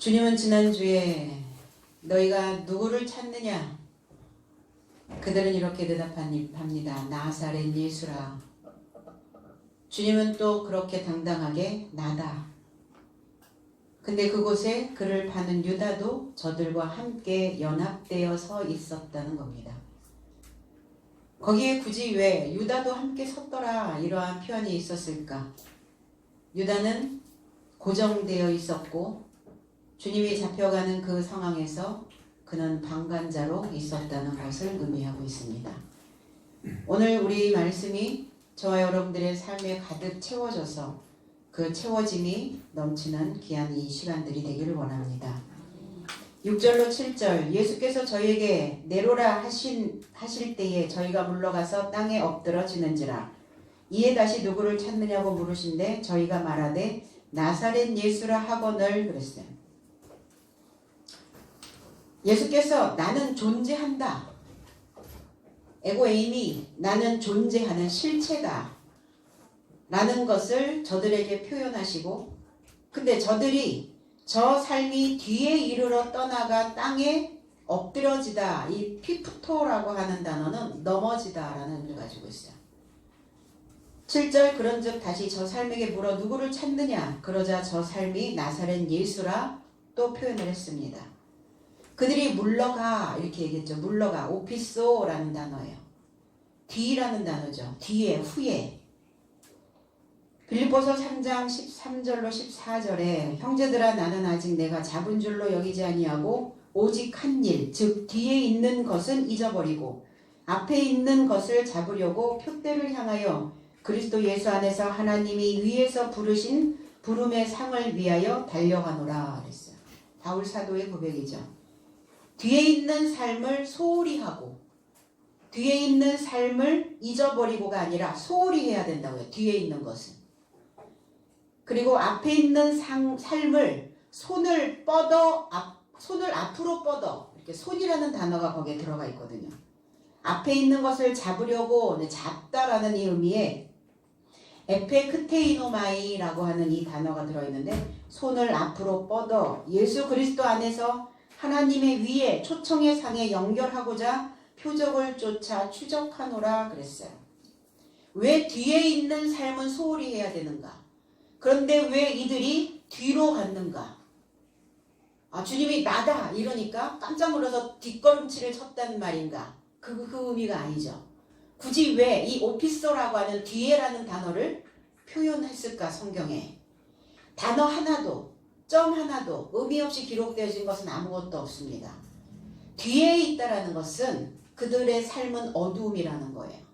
주님은 지난주에 너희가 누구를 찾느냐? 그들은 이렇게 대답합니다. 나사렛 예수라. 주님은 또 그렇게 당당하게 나다. 근데 그곳에 그를 파는 유다도 저들과 함께 연합되어 서 있었다는 겁니다. 거기에 굳이 왜 유다도 함께 섰더라 이러한 표현이 있었을까? 유다는 고정되어 있었고 주님이 잡혀가는 그 상황에서 그는 방관자로 있었다는 것을 의미하고 있습니다. 오늘 우리 말씀이 저와 여러분들의 삶에 가득 채워져서 그 채워짐이 넘치는 귀한 이 시간들이 되기를 원합니다. 6절로 7절 예수께서 저희에게 내로라 하실 때에 저희가 물러가서 땅에 엎드러지는지라 이에 다시 누구를 찾느냐고 물으신데 저희가 말하되 나사렛 예수라 하거늘 그랬어요. 예수께서 나는 존재한다. 에고에이미 나는 존재하는 실체다. 라는 것을 저들에게 표현하시고 근데 저들이 저 삶이 뒤에 이르러 떠나가 땅에 엎드러지다. 이 피프토라고 하는 단어는 넘어지다 라는 의미를 가지고 있어요. 7절 그런즉 다시 저 삶에게 물어 누구를 찾느냐 그러자 저 삶이 나사렛 예수라 또 표현을 했습니다. 그들이 물러가 이렇게 얘기했죠. 물러가 오피소라는 단어예요. 뒤라는 단어죠. 뒤에 후에 빌립보서 3장 13절로 14절에 형제들아 나는 아직 내가 잡은 줄로 여기지 아니하고 오직 한 일 즉 뒤에 있는 것은 잊어버리고 앞에 있는 것을 잡으려고 표대를 향하여 그리스도 예수 안에서 하나님이 위에서 부르신 부름의 상을 위하여 달려가노라 그랬어요. 바울 사도의 고백이죠. 뒤에 있는 삶을 소홀히 하고 뒤에 있는 삶을 잊어버리고가 아니라 소홀히 해야 된다고요. 뒤에 있는 것은. 그리고 앞에 있는 삶을 손을 앞으로 뻗어 이렇게 손이라는 단어가 거기에 들어가 있거든요. 앞에 있는 것을 잡으려고 잡다라는 이 의미에 에페크테이노마이라고 하는 이 단어가 들어있는데 손을 앞으로 뻗어 예수 그리스도 안에서 하나님의 위에 초청의 상에 연결하고자 표적을 쫓아 추적하노라 그랬어요. 왜 뒤에 있는 삶은 소홀히 해야 되는가? 그런데 왜 이들이 뒤로 갔는가? 주님이 나다 이러니까 깜짝 놀라서 뒷걸음치를 쳤다는 말인가? 그 의미가 아니죠. 굳이 왜 이 오피소라고 하는 뒤에라는 단어를 표현했을까 성경에? 단어 하나도 점 하나도 의미 없이 기록되어진 것은 아무것도 없습니다. 뒤에 있다라는 것은 그들의 삶은 어두움이라는 거예요.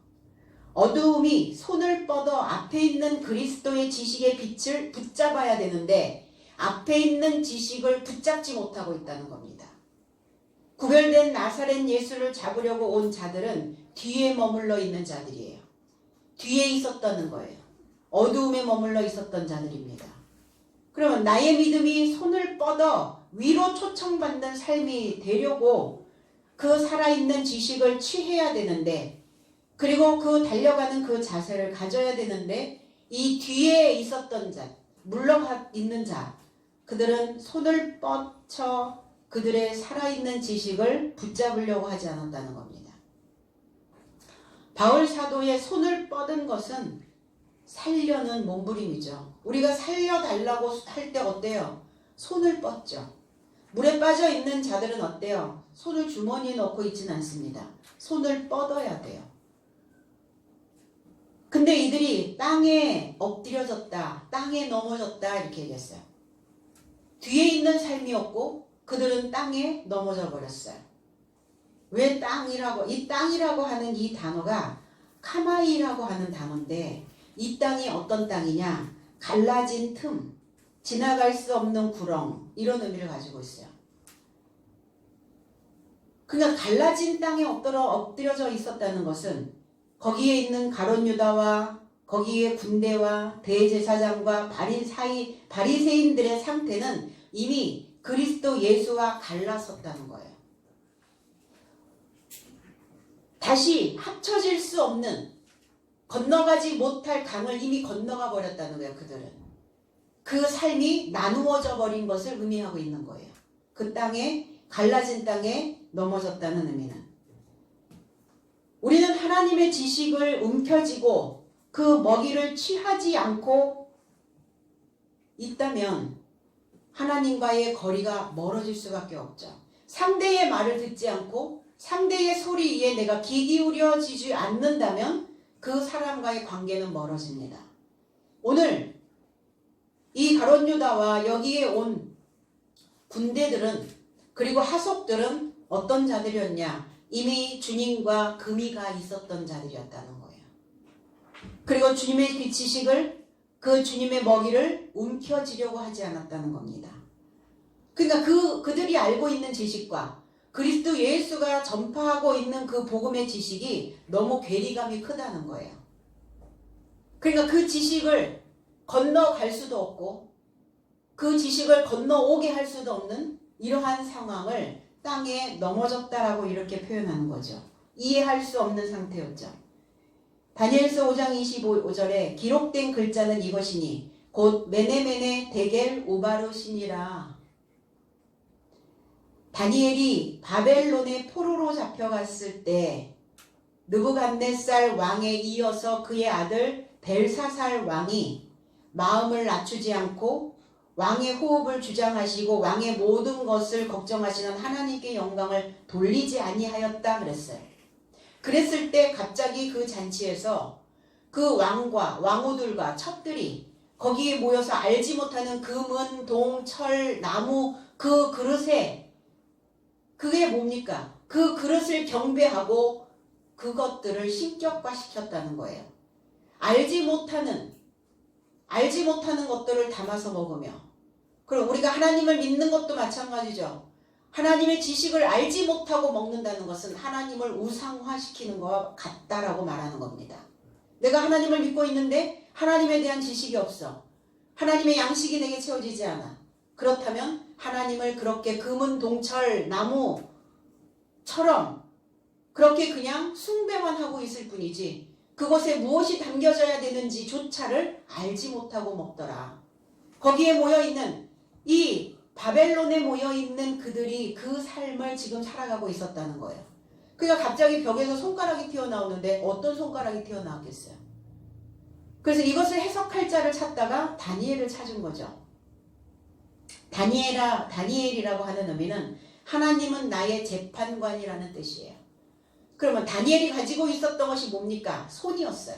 어두움이 손을 뻗어 앞에 있는 그리스도의 지식의 빛을 붙잡아야 되는데 앞에 있는 지식을 붙잡지 못하고 있다는 겁니다. 구별된 나사렛 예수를 잡으려고 온 자들은 뒤에 머물러 있는 자들이에요. 뒤에 있었다는 거예요. 어두움에 머물러 있었던 자들입니다. 그러면 나의 믿음이 손을 뻗어 위로 초청받는 삶이 되려고 그 살아있는 지식을 취해야 되는데 그리고 그 달려가는 그 자세를 가져야 되는데 이 뒤에 있었던 자, 물러가 있는 자 그들은 손을 뻗쳐 그들의 살아있는 지식을 붙잡으려고 하지 않았다는 겁니다. 바울 사도의 손을 뻗은 것은 살려는 몸부림이죠. 우리가 살려달라고 할 때 어때요? 손을 뻗죠. 물에 빠져 있는 자들은 어때요? 손을 주머니에 넣고 있지는 않습니다. 손을 뻗어야 돼요. 근데 이들이 땅에 엎드려졌다, 땅에 넘어졌다 이렇게 얘기했어요. 뒤에 있는 삶이었고 그들은 땅에 넘어져 버렸어요. 왜 땅이라고? 이 땅이라고 하는 이 단어가 카마이라고 하는 단어인데 이 땅이 어떤 땅이냐? 갈라진 틈, 지나갈 수 없는 구렁 이런 의미를 가지고 있어요. 그러니까 갈라진 땅에 엎드려져 있었다는 것은 거기에 있는 가룟 유다와 거기에 군대와 대제사장과 바리새인들의 상태는 이미 그리스도 예수와 갈라섰다는 거예요. 다시 합쳐질 수 없는 건너가지 못할 강을 이미 건너가 버렸다는 거예요. 그들은. 그 삶이 나누어져 버린 것을 의미하고 있는 거예요. 그 땅에, 갈라진 땅에 넘어졌다는 의미는. 우리는 하나님의 지식을 움켜쥐고 그 먹이를 취하지 않고 있다면 하나님과의 거리가 멀어질 수밖에 없죠. 상대의 말을 듣지 않고 상대의 소리에 내가 귀 기울여지지 않는다면 그 사람과의 관계는 멀어집니다. 오늘 이 가룟 유다와 여기에 온 군대들은, 그리고 하속들은 어떤 자들이었냐? 이미 주님과 금이가 있었던 자들이었다는 거예요. 그리고 주님의 그 지식을, 그 주님의 먹이를 움켜쥐려고 하지 않았다는 겁니다. 그러니까 그들이 알고 있는 지식과 그리스도 예수가 전파하고 있는 그 복음의 지식이 너무 괴리감이 크다는 거예요. 그러니까 그 지식을 건너갈 수도 없고 그 지식을 건너오게 할 수도 없는 이러한 상황을 땅에 넘어졌다라고 이렇게 표현하는 거죠. 이해할 수 없는 상태였죠. 다니엘서 5장 25절에 기록된 글자는 이것이니 곧 메네메네 데겔 우바르시니라. 다니엘이 바벨론의 포로로 잡혀갔을 때 느부갓네살 왕에 이어서 그의 아들 벨사살 왕이 마음을 낮추지 않고 왕의 호흡을 주장하시고 왕의 모든 것을 걱정하시는 하나님께 영광을 돌리지 아니하였다 그랬어요. 그랬을 때 갑자기 그 잔치에서 그 왕과 왕후들과 첩들이 거기에 모여서 알지 못하는 금은, 동, 철, 나무 그 그릇에, 그게 뭡니까? 그 그릇을 경배하고 그것들을 신격화시켰다는 거예요. 알지 못하는 것들을 담아서 먹으며, 그럼 우리가 하나님을 믿는 것도 마찬가지죠. 하나님의 지식을 알지 못하고 먹는다는 것은 하나님을 우상화시키는 것과 같다라고 말하는 겁니다. 내가 하나님을 믿고 있는데 하나님에 대한 지식이 없어. 하나님의 양식이 내게 채워지지 않아. 그렇다면 하나님을 그렇게 금은, 동철, 나무처럼 그렇게 그냥 숭배만 하고 있을 뿐이지 그것에 무엇이 담겨져야 되는지조차를 알지 못하고 먹더라. 거기에 모여있는, 이 바벨론에 모여있는 그들이 그 삶을 지금 살아가고 있었다는 거예요. 그러니까 갑자기 벽에서 손가락이 튀어나오는데 어떤 손가락이 튀어나왔겠어요? 그래서 이것을 해석할 자를 찾다가 다니엘을 찾은 거죠. 다니엘이라고 하는 의미는 하나님은 나의 재판관이라는 뜻이에요. 그러면 다니엘이 가지고 있었던 것이 뭡니까? 손이었어요.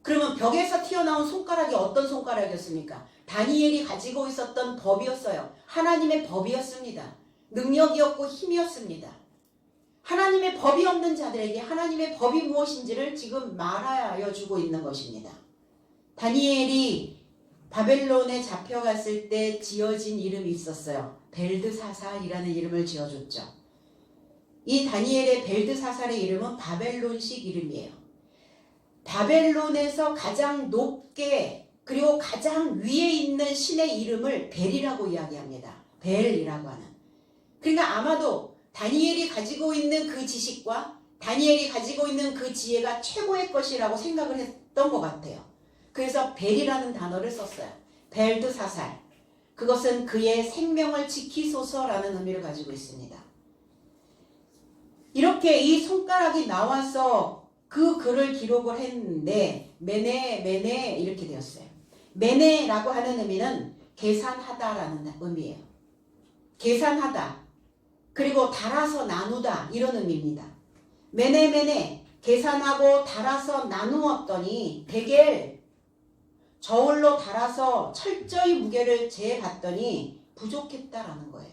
그러면 벽에서 튀어나온 손가락이 어떤 손가락이었습니까? 다니엘이 가지고 있었던 법이었어요. 하나님의 법이었습니다. 능력이었고 힘이었습니다. 하나님의 법이 없는 자들에게 하나님의 법이 무엇인지를 지금 말하여 주고 있는 것입니다. 다니엘이 바벨론에 잡혀갔을 때 지어진 이름이 있었어요. 벨드사살이라는 이름을 지어줬죠. 이 다니엘의 벨드사살의 이름은 바벨론식 이름이에요. 바벨론에서 가장 높게 그리고 가장 위에 있는 신의 이름을 벨이라고 이야기합니다. 벨이라고 하는. 그러니까 아마도 다니엘이 가지고 있는 그 지식과 다니엘이 가지고 있는 그 지혜가 최고의 것이라고 생각을 했던 것 같아요. 그래서 벨이라는 단어를 썼어요. 벨드사살. 그것은 그의 생명을 지키소서라는 의미를 가지고 있습니다. 이렇게 이 손가락이 나와서 그 글을 기록을 했는데 메네 이렇게 되었어요. 메네라고 하는 의미는 계산하다라는 의미예요. 계산하다. 그리고 달아서 나누다 이런 의미입니다. 메네 계산하고 달아서 나누었더니 데겔 저울로 달아서 철저히 무게를 재봤더니 부족했다라는 거예요.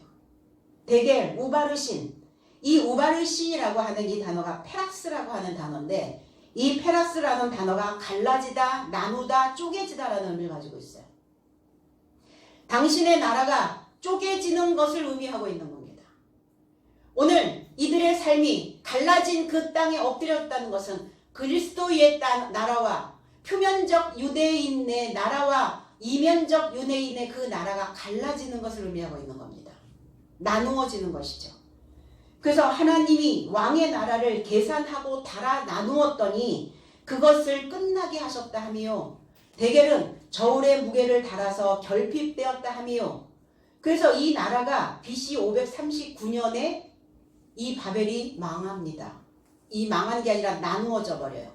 데겔 우바르신. 이 우바르신이라고 하는 이 단어가 페락스라고 하는 단어인데 이 페락스라는 단어가 갈라지다, 나누다, 쪼개지다라는 의미를 가지고 있어요. 당신의 나라가 쪼개지는 것을 의미하고 있는 겁니다. 오늘 이들의 삶이 갈라진 그 땅에 엎드렸다는 것은 그리스도의 나라와 표면적 유대인의 나라와 이면적 유대인의 그 나라가 갈라지는 것을 의미하고 있는 겁니다. 나누어지는 것이죠. 그래서 하나님이 왕의 나라를 계산하고 달아 나누었더니 그것을 끝나게 하셨다 하며 대결은 저울의 무게를 달아서 결핍되었다 함이요. 그래서 이 나라가 BC 539년에 이 바벨이 망합니다. 이 망한 게 아니라 나누어져 버려요.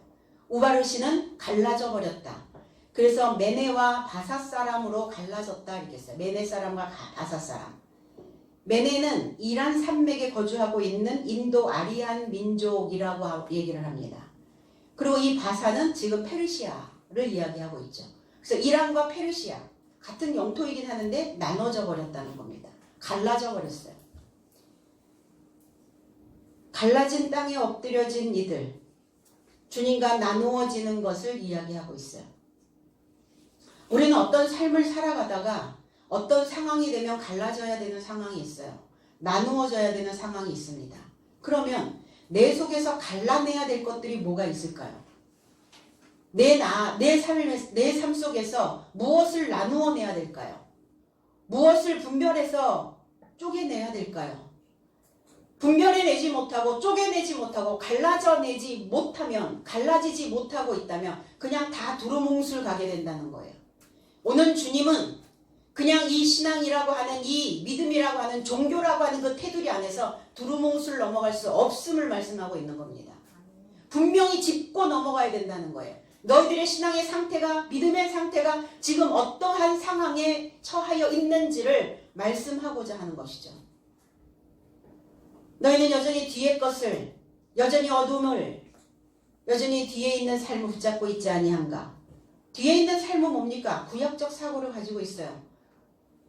우바르시는 갈라져 버렸다. 그래서 메네와 바사 사람으로 갈라졌다 이렇게 써요. 메네 사람과 바사 사람. 메네는 이란 산맥에 거주하고 있는 인도 아리안 민족이라고 얘기를 합니다. 그리고 이 바사는 지금 페르시아를 이야기하고 있죠. 그래서 이란과 페르시아 같은 영토이긴 하는데 나눠져 버렸다는 겁니다. 갈라져 버렸어요. 갈라진 땅에 엎드려진 이들, 주님과 나누어지는 것을 이야기하고 있어요. 우리는 어떤 삶을 살아가다가 어떤 상황이 되면 갈라져야 되는 상황이 있어요. 나누어져야 되는 상황이 있습니다. 그러면 내 속에서 갈라내야 될 것들이 뭐가 있을까요? 내 삶 속에서 무엇을 나누어내야 될까요? 무엇을 분별해서 쪼개내야 될까요? 분별해내지 못하고 쪼개내지 못하고 갈라져내지 못하면, 갈라지지 못하고 있다면 그냥 다 두루뭉술 가게 된다는 거예요. 오늘 주님은 그냥 이 신앙이라고 하는, 이 믿음이라고 하는, 종교라고 하는 그 테두리 안에서 두루뭉술 넘어갈 수 없음을 말씀하고 있는 겁니다. 분명히 짚고 넘어가야 된다는 거예요. 너희들의 신앙의 상태가, 믿음의 상태가 지금 어떠한 상황에 처하여 있는지를 말씀하고자 하는 것이죠. 너희는 여전히 뒤의 것을, 여전히 어둠을, 여전히 뒤에 있는 삶을 붙잡고 있지 아니한가? 뒤에 있는 삶은 뭡니까? 구약적 사고를 가지고 있어요.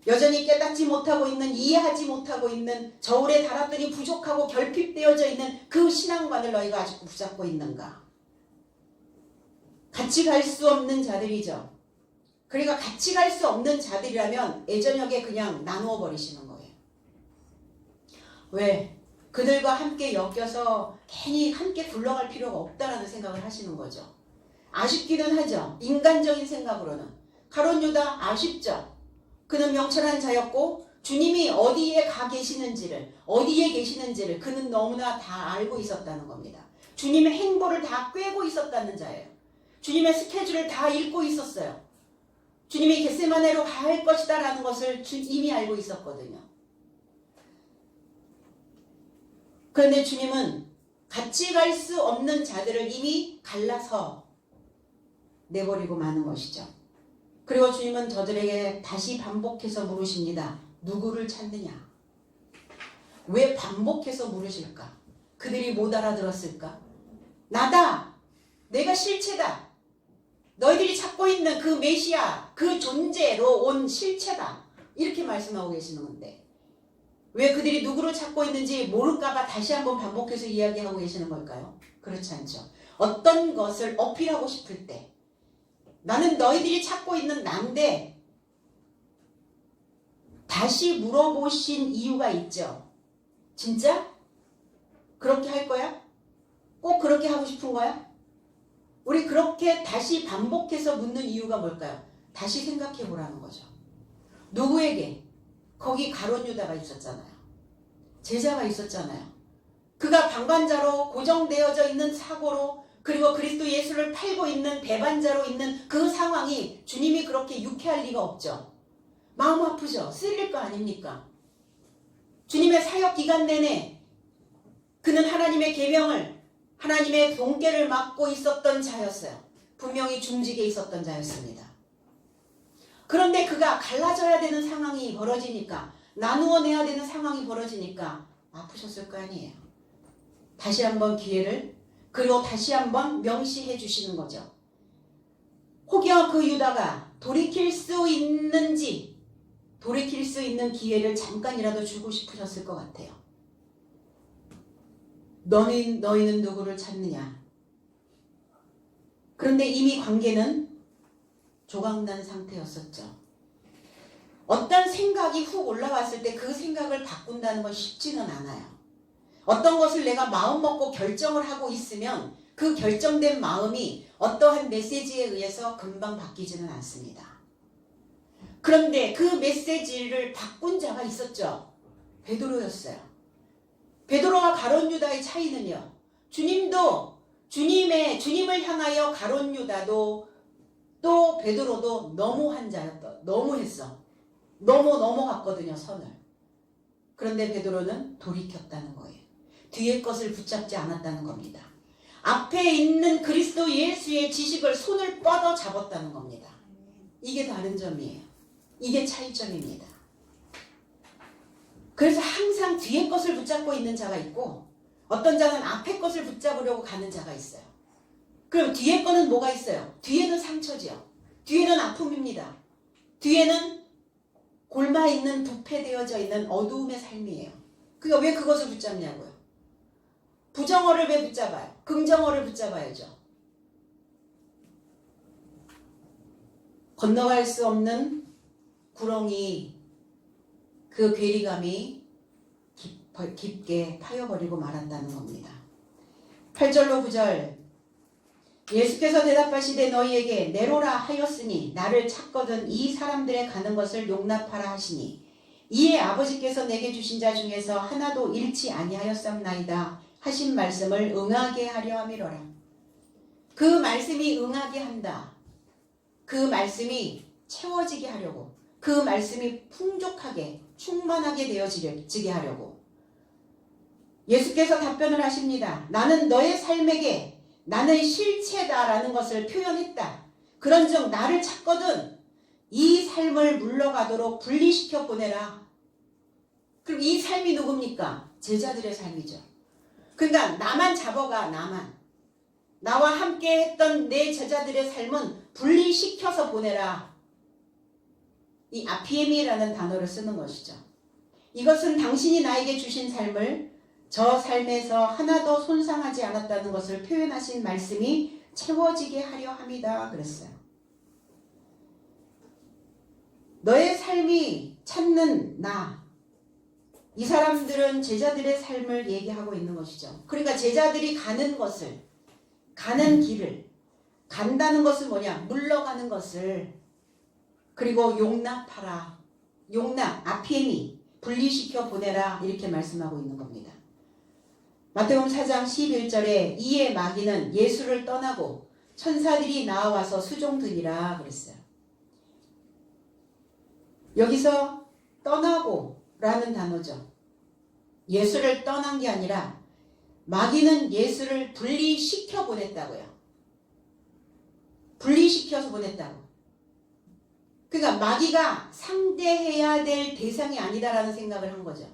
여전히 깨닫지 못하고 있는, 이해하지 못하고 있는, 저울에 달았더니 부족하고 결핍되어져 있는 그 신앙관을 너희가 아직도 붙잡고 있는가? 같이 갈 수 없는 자들이죠. 그러니까 같이 갈 수 없는 자들이라면 예전역에 그냥 나누어 버리시는 거예요. 왜? 그들과 함께 엮여서 괜히 함께 굴러갈 필요가 없다라는 생각을 하시는 거죠. 아쉽기는 하죠. 인간적인 생각으로는. 가룟 유다 아쉽죠. 그는 명철한 자였고 주님이 어디에 계시는지를, 어디에 계시는지를 그는 너무나 다 알고 있었다는 겁니다. 주님의 행보를 다 꿰고 있었다는 자예요. 주님의 스케줄을 다 읽고 있었어요. 주님이 겟세마네로 갈 것이다 라는 것을 이미 알고 있었거든요. 그런데 주님은 같이 갈 수 없는 자들을 이미 갈라서 내버리고 마는 것이죠. 그리고 주님은 저들에게 다시 반복해서 물으십니다. 누구를 찾느냐? 왜 반복해서 물으실까? 그들이 못 알아들었을까? 나다! 내가 실체다! 너희들이 찾고 있는 그 메시아, 그 존재로 온 실체다. 이렇게 말씀하고 계시는 건데 왜 그들이 누구를 찾고 있는지 모를까봐 다시 한번 반복해서 이야기하고 계시는 걸까요? 그렇지 않죠. 어떤 것을 어필하고 싶을 때 나는 너희들이 찾고 있는 난데 다시 물어보신 이유가 있죠. 진짜? 그렇게 할 거야? 꼭 그렇게 하고 싶은 거야? 우리 그렇게 다시 반복해서 묻는 이유가 뭘까요? 다시 생각해 보라는 거죠. 누구에게? 거기 가룟 유다가 있었잖아요. 제자가 있었잖아요. 그가 방관자로 고정되어져 있는 사고로 그리고 그리스도 예수를 팔고 있는 배반자로 있는 그 상황이 주님이 그렇게 유쾌할 리가 없죠. 마음 아프죠. 쓰릴 거 아닙니까? 주님의 사역 기간 내내 그는 하나님의 계명을, 하나님의 동계를 맡고 있었던 자였어요. 분명히 중직에 있었던 자였습니다. 그런데 그가 갈라져야 되는 상황이 벌어지니까, 나누어내야 되는 상황이 벌어지니까 아프셨을 거 아니에요. 다시 한번 기회를, 그리고 다시 한번 명시해 주시는 거죠. 혹여 그 유다가 돌이킬 수 있는지, 돌이킬 수 있는 기회를 잠깐이라도 주고 싶으셨을 것 같아요. 너희는 누구를 찾느냐? 그런데 이미 관계는 조각난 상태였었죠. 어떤 생각이 훅 올라왔을 때 그 생각을 바꾼다는 건 쉽지는 않아요. 어떤 것을 내가 마음먹고 결정을 하고 있으면 그 결정된 마음이 어떠한 메시지에 의해서 금방 바뀌지는 않습니다. 그런데 그 메시지를 바꾼 자가 있었죠. 베드로였어요. 베드로와 가룟 유다의 차이는요. 주님도 주님을 향하여 가룟 유다도 또 베드로도 너무한 자였다. 너무했어. 너무 넘어갔거든요, 선을. 그런데 베드로는 돌이켰다는 거예요. 뒤의 것을 붙잡지 않았다는 겁니다. 앞에 있는 그리스도 예수의 지식을 손을 뻗어 잡았다는 겁니다. 이게 다른 점이에요. 이게 차이점입니다. 그래서 항상 뒤의 것을 붙잡고 있는 자가 있고 어떤 자는 앞에 것을 붙잡으려고 가는 자가 있어요. 그럼 뒤에 거는 뭐가 있어요? 뒤에는 상처지요. 뒤에는 아픔입니다. 뒤에는 골마있는 부패되어져 있는 어두움의 삶이에요. 그러니까 왜 그것을 붙잡냐고요. 부정어를 왜 붙잡아요? 긍정어를 붙잡아야죠. 건너갈 수 없는 구렁이, 그 괴리감이 깊게 파여버리고 말한다는 겁니다. 8절로 9절 예수께서 대답하시되 너희에게 내로라 하였으니 나를 찾거든 이 사람들의 가는 것을 용납하라 하시니 이에 아버지께서 내게 주신 자 중에서 하나도 잃지 아니하였삼나이다 하신 말씀을 응하게 하려 함이로라. 그 말씀이 응하게 한다. 그 말씀이 채워지게 하려고, 그 말씀이 풍족하게 충만하게 되어지게 하려고 예수께서 답변을 하십니다. 나는 너의 삶에게 나는 실체다라는 것을 표현했다. 그런즉 나를 찾거든 이 삶을 물러가도록 분리시켜 보내라. 그럼 이 삶이 누굽니까? 제자들의 삶이죠. 그러니까 나만 잡아가. 나와 함께 했던 내 제자들의 삶은 분리시켜서 보내라. 이 아피엠이라는 단어를 쓰는 것이죠. 이것은 당신이 나에게 주신 삶을 저 삶에서 하나도 손상하지 않았다는 것을 표현하신 말씀이 채워지게 하려 함이다 그랬어요. 너의 삶이 찾는 나, 이 사람들은 제자들의 삶을 얘기하고 있는 것이죠. 그러니까 제자들이 가는 것을, 가는 길을, 간다는 것은 뭐냐? 물러가는 것을, 그리고 용납하라. 용납, 아피엠이, 분리시켜 보내라 이렇게 말씀하고 있는 겁니다. 마태복음 4장 11절에 이에 마귀는 예수를 떠나고 천사들이 나와서 수종드니라 그랬어요. 여기서 떠나고 라는 단어죠. 예수를 떠난 게 아니라 마귀는 예수를 분리시켜 보냈다고요. 분리시켜서 보냈다고. 그러니까 마귀가 상대해야 될 대상이 아니다라는 생각을 한 거죠.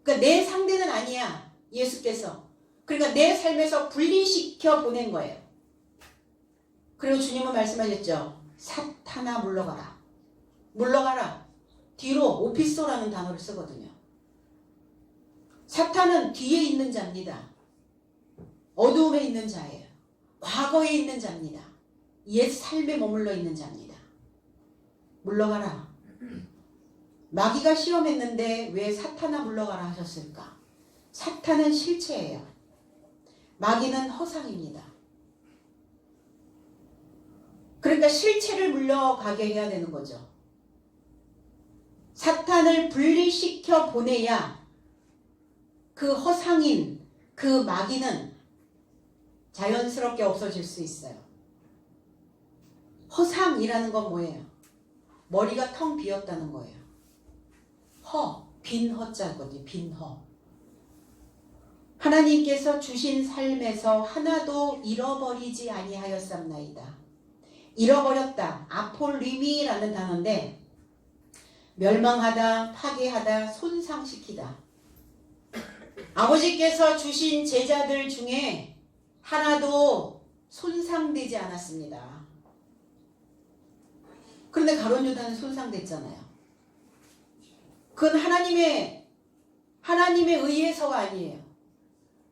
그러니까 내 상대는 아니야. 예수께서. 그러니까 내 삶에서 분리시켜 보낸 거예요. 그리고 주님은 말씀하셨죠. 사탄아 물러가라. 물러가라. 뒤로 오피소라는 단어를 쓰거든요. 사탄은 뒤에 있는 자입니다. 어두움에 있는 자예요. 과거에 있는 자입니다. 옛 삶에 머물러 있는 자입니다. 물러가라. 마귀가 시험했는데 왜 사탄아 물러가라 하셨을까? 사탄은 실체예요. 마귀는 허상입니다. 그러니까 실체를 물러가게 해야 되는 거죠. 사탄을 분리시켜 보내야 그 허상인 그 마귀는 자연스럽게 없어질 수 있어요. 허상이라는 건 뭐예요? 머리가 텅 비었다는 거예요. 빈 허자거든요. 빈 허. 하나님께서 주신 삶에서 하나도 잃어버리지 아니하였삼나이다. 잃어버렸다. 아폴리미라는 단어인데 멸망하다, 파괴하다, 손상시키다. 아버지께서 주신 제자들 중에 하나도 손상되지 않았습니다. 그런데 가룟 유다는 손상됐잖아요. 그건 하나님의 의해서가 아니에요.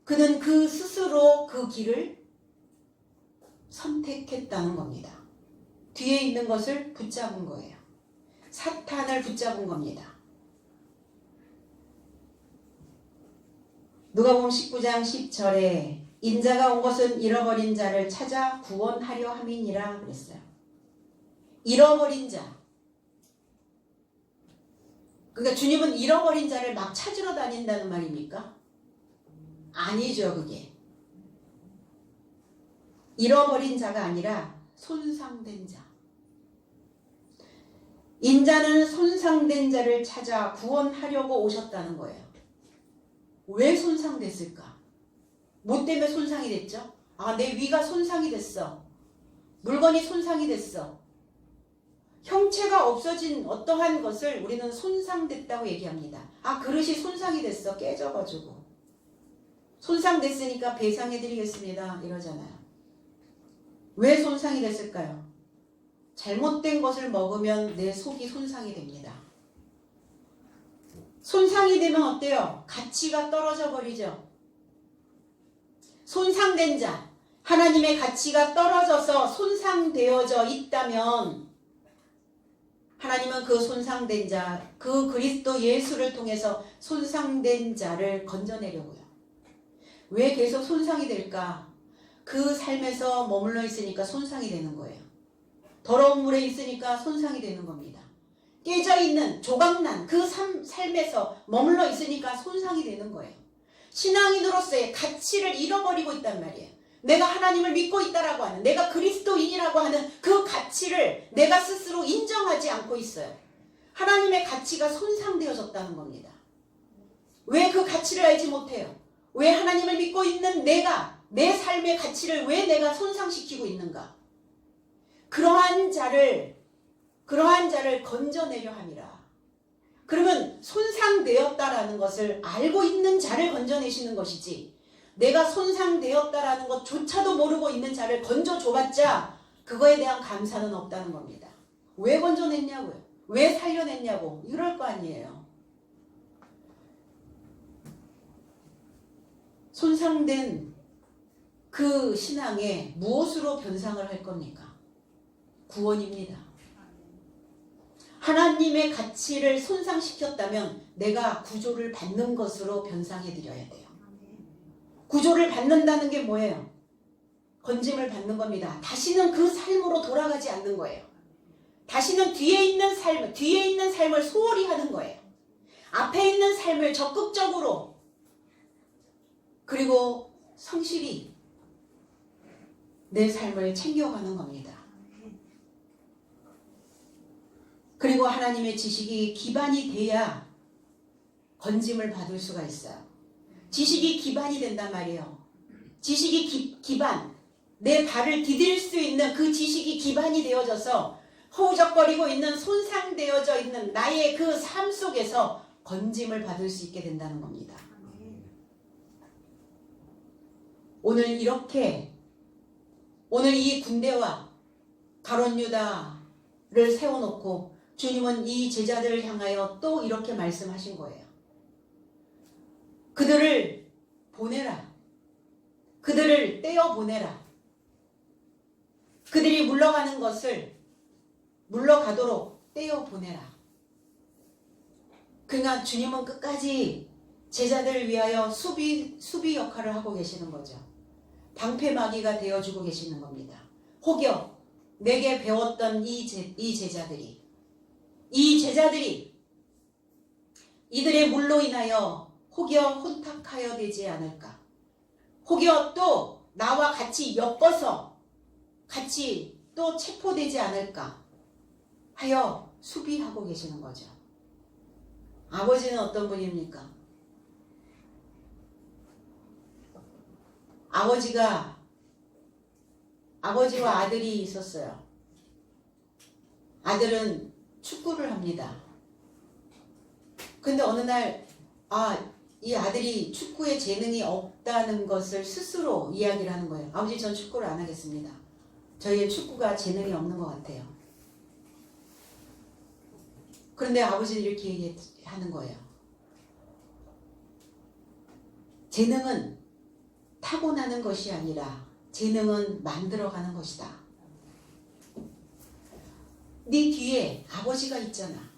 그는 그 스스로 그 길을 선택했다는 겁니다. 뒤에 있는 것을 붙잡은 거예요. 사탄을 붙잡은 겁니다. 누가복음 19장 10절에 인자가 온 것은 잃어버린 자를 찾아 구원하려 함이니라 그랬어요. 잃어버린 자. 그러니까 주님은 잃어버린 자를 막 찾으러 다닌다는 말입니까? 아니죠, 그게. 잃어버린 자가 아니라 손상된 자. 인자는 손상된 자를 찾아 구원하려고 오셨다는 거예요. 왜 손상됐을까? 뭐 때문에 손상이 됐죠? 아, 내 위가 손상이 됐어. 물건이 손상이 됐어. 형체가 없어진 어떠한 것을 우리는 손상됐다고 얘기합니다. 아, 그릇이 손상이 됐어. 깨져가지고. 손상됐으니까 배상해드리겠습니다. 이러잖아요. 왜 손상이 됐을까요? 잘못된 것을 먹으면 내 속이 손상이 됩니다. 손상이 되면 어때요? 가치가 떨어져 버리죠. 손상된 자, 하나님의 가치가 떨어져서 손상되어져 있다면 하나님은 그 손상된 자, 그 그리스도 예수를 통해서 손상된 자를 건져내려고요. 왜 계속 손상이 될까? 그 삶에서 머물러 있으니까 손상이 되는 거예요. 더러운 물에 있으니까 손상이 되는 겁니다. 깨져있는 조각난 그 삶에서 머물러 있으니까 손상이 되는 거예요. 신앙인으로서의 가치를 잃어버리고 있단 말이에요. 내가 하나님을 믿고 있다라고 하는, 내가 그리스도인이라고 하는 그 가치를 내가 스스로 인정하지 않고 있어요. 하나님의 가치가 손상되어졌다는 겁니다. 왜 그 가치를 알지 못해요? 왜 하나님을 믿고 있는 내가, 내 삶의 가치를 왜 내가 손상시키고 있는가? 그러한 자를 건져내려 함이라. 그러면 손상되었다라는 것을 알고 있는 자를 건져내시는 것이지, 내가 손상되었다라는 것조차도 모르고 있는 자를 건져줘봤자 그거에 대한 감사는 없다는 겁니다. 왜 건져냈냐고요? 왜 살려냈냐고? 이럴 거 아니에요. 손상된 그 신앙에 무엇으로 변상을 할 겁니까? 구원입니다. 하나님의 가치를 손상시켰다면 내가 구조를 받는 것으로 변상해드려야 돼요. 구조를 받는다는 게 뭐예요? 건짐을 받는 겁니다. 다시는 그 삶으로 돌아가지 않는 거예요. 다시는 뒤에 있는 삶을 소홀히 하는 거예요. 앞에 있는 삶을 적극적으로 그리고 성실히 내 삶을 챙겨가는 겁니다. 그리고 하나님의 지식이 기반이 돼야 건짐을 받을 수가 있어요. 지식이 기반이 된단 말이에요. 지식이 기반, 내 발을 디딜 수 있는 그 지식이 기반이 되어져서 허우적거리고 있는, 손상되어져 있는 나의 그 삶 속에서 건짐을 받을 수 있게 된다는 겁니다. 오늘 이 군대와 가룟 유다를 세워놓고 주님은 이 제자들을 향하여 또 이렇게 말씀하신 거예요. 그들을 보내라. 그들을 떼어 보내라. 그들이 물러가도록 떼어 보내라. 그러니까 주님은 끝까지 제자들을 위하여 수비 역할을 하고 계시는 거죠. 방패막이가 되어주고 계시는 겁니다. 혹여 내게 배웠던 이 제자들이 이들의 물로 인하여 혹여 혼탁하여 되지 않을까? 혹여 또 나와 같이 엮어서 같이 또 체포되지 않을까? 하여 수비하고 계시는 거죠. 아버지는 어떤 분입니까? 아버지와 아들이 있었어요. 아들은 축구를 합니다. 근데 어느 날 이 아들이 축구에 재능이 없다는 것을 스스로 이야기를 하는 거예요. 아버지, 전 축구를 안 하겠습니다. 저희의 축구가 재능이 없는 것 같아요. 그런데 아버지는 이렇게 얘기하는 거예요. 재능은 타고나는 것이 아니라 재능은 만들어가는 것이다. 네 뒤에 아버지가 있잖아.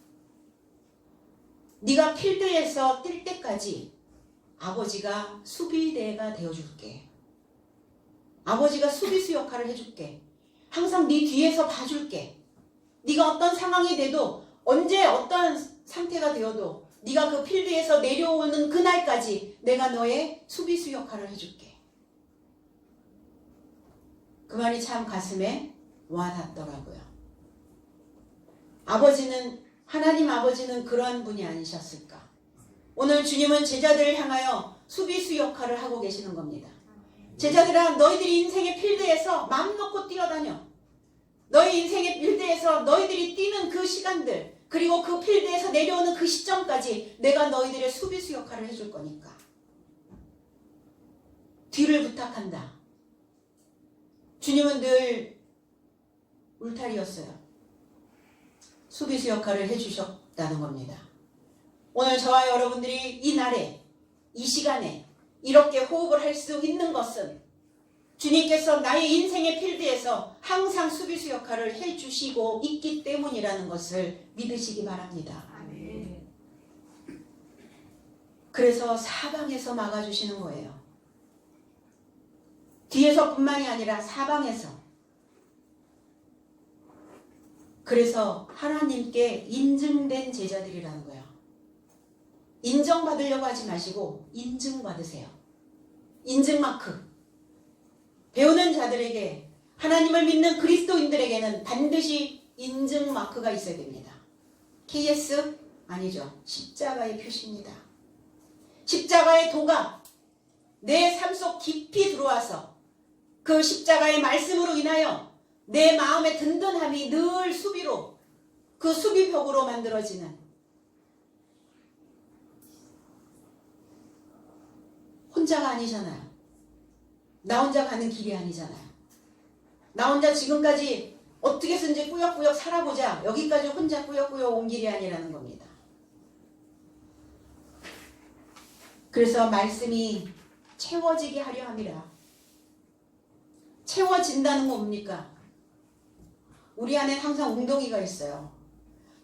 네가 필드에서 뛸 때까지 아버지가 수비대가 되어줄게. 아버지가 수비수 역할을 해줄게. 항상 네 뒤에서 봐줄게. 네가 어떤 상황이 돼도, 언제 어떤 상태가 되어도 네가 그 필드에서 내려오는 그날까지 내가 너의 수비수 역할을 해줄게. 그 말이 참 가슴에 와닿더라고요. 하나님 아버지는 그러한 분이 아니셨을까? 오늘 주님은 제자들을 향하여 수비수 역할을 하고 계시는 겁니다. 제자들아, 너희들이 인생의 필드에서 마음 놓고 뛰어다녀. 너희 인생의 필드에서 너희들이 뛰는 그 시간들, 그리고 그 필드에서 내려오는 그 시점까지 내가 너희들의 수비수 역할을 해줄 거니까. 뒤를 부탁한다. 주님은 늘 울타리였어요. 수비수 역할을 해주셨다는 겁니다. 오늘 저와 여러분들이 이 날에, 이 시간에 이렇게 호흡을 할 수 있는 것은 주님께서 나의 인생의 필드에서 항상 수비수 역할을 해주시고 있기 때문이라는 것을 믿으시기 바랍니다. 그래서 사방에서 막아주시는 거예요. 뒤에서뿐만이 아니라 사방에서. 그래서 하나님께 인증된 제자들이라는 거예요. 인정받으려고 하지 마시고 인증받으세요. 인증마크. 배우는 자들에게, 하나님을 믿는 그리스도인들에게는 반드시 인증마크가 있어야 됩니다. KS? 아니죠. 십자가의 표시입니다. 십자가의 도가 내 삶 속 깊이 들어와서 그 십자가의 말씀으로 인하여 내 마음의 든든함이 늘 수비로, 그 수비벽으로 만들어지는, 혼자가 아니잖아요. 나 혼자 가는 길이 아니잖아요. 나 혼자 지금까지 어떻게 해서든지 꾸역꾸역 살아보자, 여기까지 혼자 꾸역꾸역 온 길이 아니라는 겁니다. 그래서 말씀이 채워지게 하려 함이라. 채워진다는 건 뭡니까? 우리 안에 항상 웅덩이가 있어요.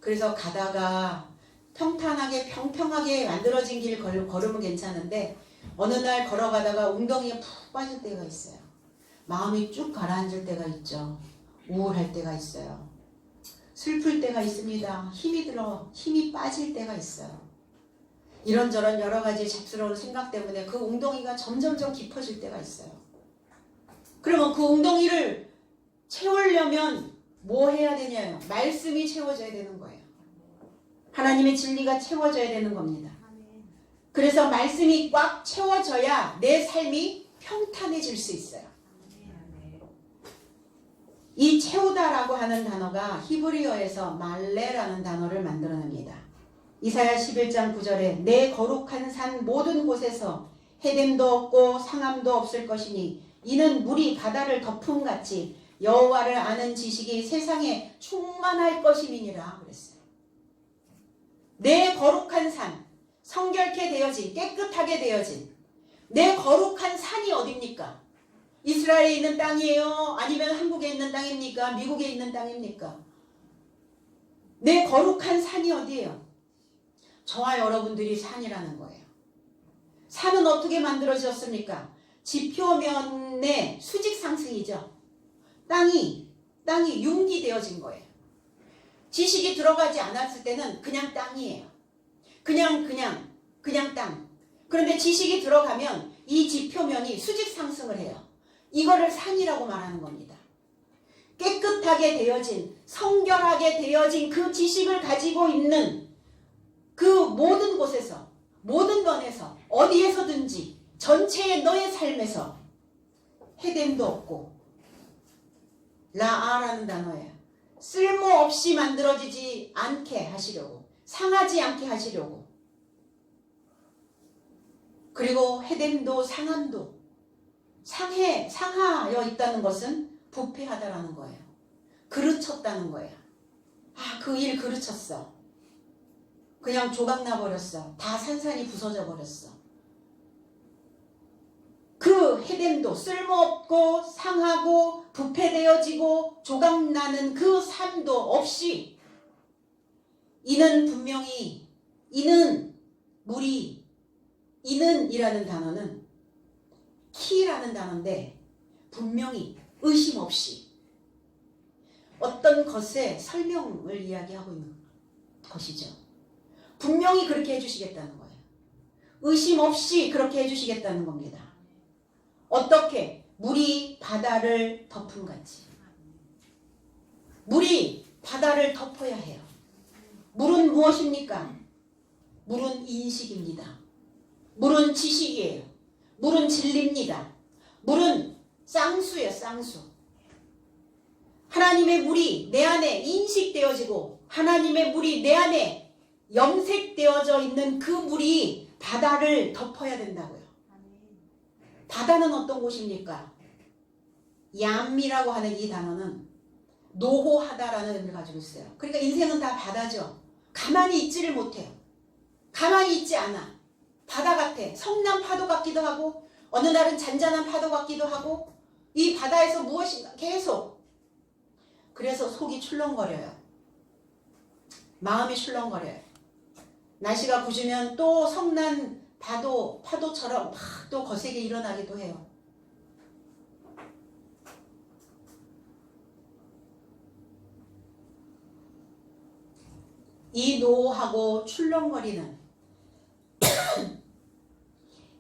그래서 가다가 평탄하게 평평하게 만들어진 길 걸으면 괜찮은데 어느 날 걸어가다가 웅덩이에 푹 빠질 때가 있어요. 마음이 쭉 가라앉을 때가 있죠. 우울할 때가 있어요. 슬플 때가 있습니다. 힘이 빠질 때가 있어요. 이런저런 여러 가지 잡스러운 생각 때문에 그 웅덩이가 점점점 깊어질 때가 있어요. 그러면 그 웅덩이를 채우려면 뭐 해야 되냐요? 말씀이 채워져야 되는 거예요. 하나님의 진리가 채워져야 되는 겁니다. 그래서 말씀이 꽉 채워져야 내 삶이 평탄해질 수 있어요. 이 채우다라고 하는 단어가 히브리어에서 말레라는 단어를 만들어냅니다. 이사야 11장 9절에 내 거룩한 산 모든 곳에서 해됨도 없고 상함도 없을 것이니 이는 물이 바다를 덮음같이 여호와를 아는 지식이 세상에 충만할 것임이니라 그랬어요. 내 거룩한 산, 성결케 되어진, 깨끗하게 되어진 내 거룩한 산이 어딥니까? 이스라엘에 있는 땅이에요? 아니면 한국에 있는 땅입니까? 미국에 있는 땅입니까? 내 거룩한 산이 어디예요? 저와 여러분들이 산이라는 거예요. 산은 어떻게 만들어졌습니까? 지표면의 수직 상승이죠. 땅이 융기되어진 거예요. 지식이 들어가지 않았을 때는 그냥 땅이에요. 그냥 땅. 그런데 지식이 들어가면 이 지표면이 수직 상승을 해요. 이거를 산이라고 말하는 겁니다. 깨끗하게 되어진, 성결하게 되어진 그 지식을 가지고 있는 그 모든 곳에서, 모든 면에서, 어디에서든지 전체의 너의 삶에서 해됨도 없고, 라아라는 단어예요. 쓸모없이 만들어지지 않게 하시려고, 상하지 않게 하시려고, 그리고 해됨도 상함도, 상하여 있다는 것은 부패하다라는 거예요. 그르쳤다는 거예요. 아, 그 일 그르쳤어. 그냥 조각나버렸어. 다 산산이 부서져 버렸어. 그 해됨도 쓸모없고 상하고 부패되어지고 조각나는 그 삶도 없이 이는 분명히, 이는이라는 단어는 키라는 단어인데 분명히 의심 없이 어떤 것의 설명을 이야기하고 있는 것이죠. 분명히 그렇게 해주시겠다는 거예요. 의심 없이 그렇게 해주시겠다는 겁니다. 어떻게? 물이 바다를 덮음같이. 물이 바다를 덮어야 해요. 무엇입니까? 물은 인식입니다. 물은 지식이에요. 물은 진리입니다. 물은 쌍수예요. 쌍수. 하나님의 물이 내 안에 인식되어지고 하나님의 물이 내 안에 염색되어져 있는 그 물이 바다를 덮어야 된다고요. 바다는 어떤 곳입니까? 얌이라고 하는 이 단어는 노호하다라는 의미를 가지고 있어요. 그러니까 인생은 다 바다죠. 가만히 있지를 못해요. 가만히 있지 않아. 바다 같아. 성난 파도 같기도 하고 어느 날은 잔잔한 파도 같기도 하고 이 바다에서 무엇인가 계속. 그래서 속이 출렁거려요. 마음이 출렁거려요. 날씨가 굳으면 또 성난 파도처럼 막 또 거세게 일어나기도 해요. 이 노하고 출렁거리는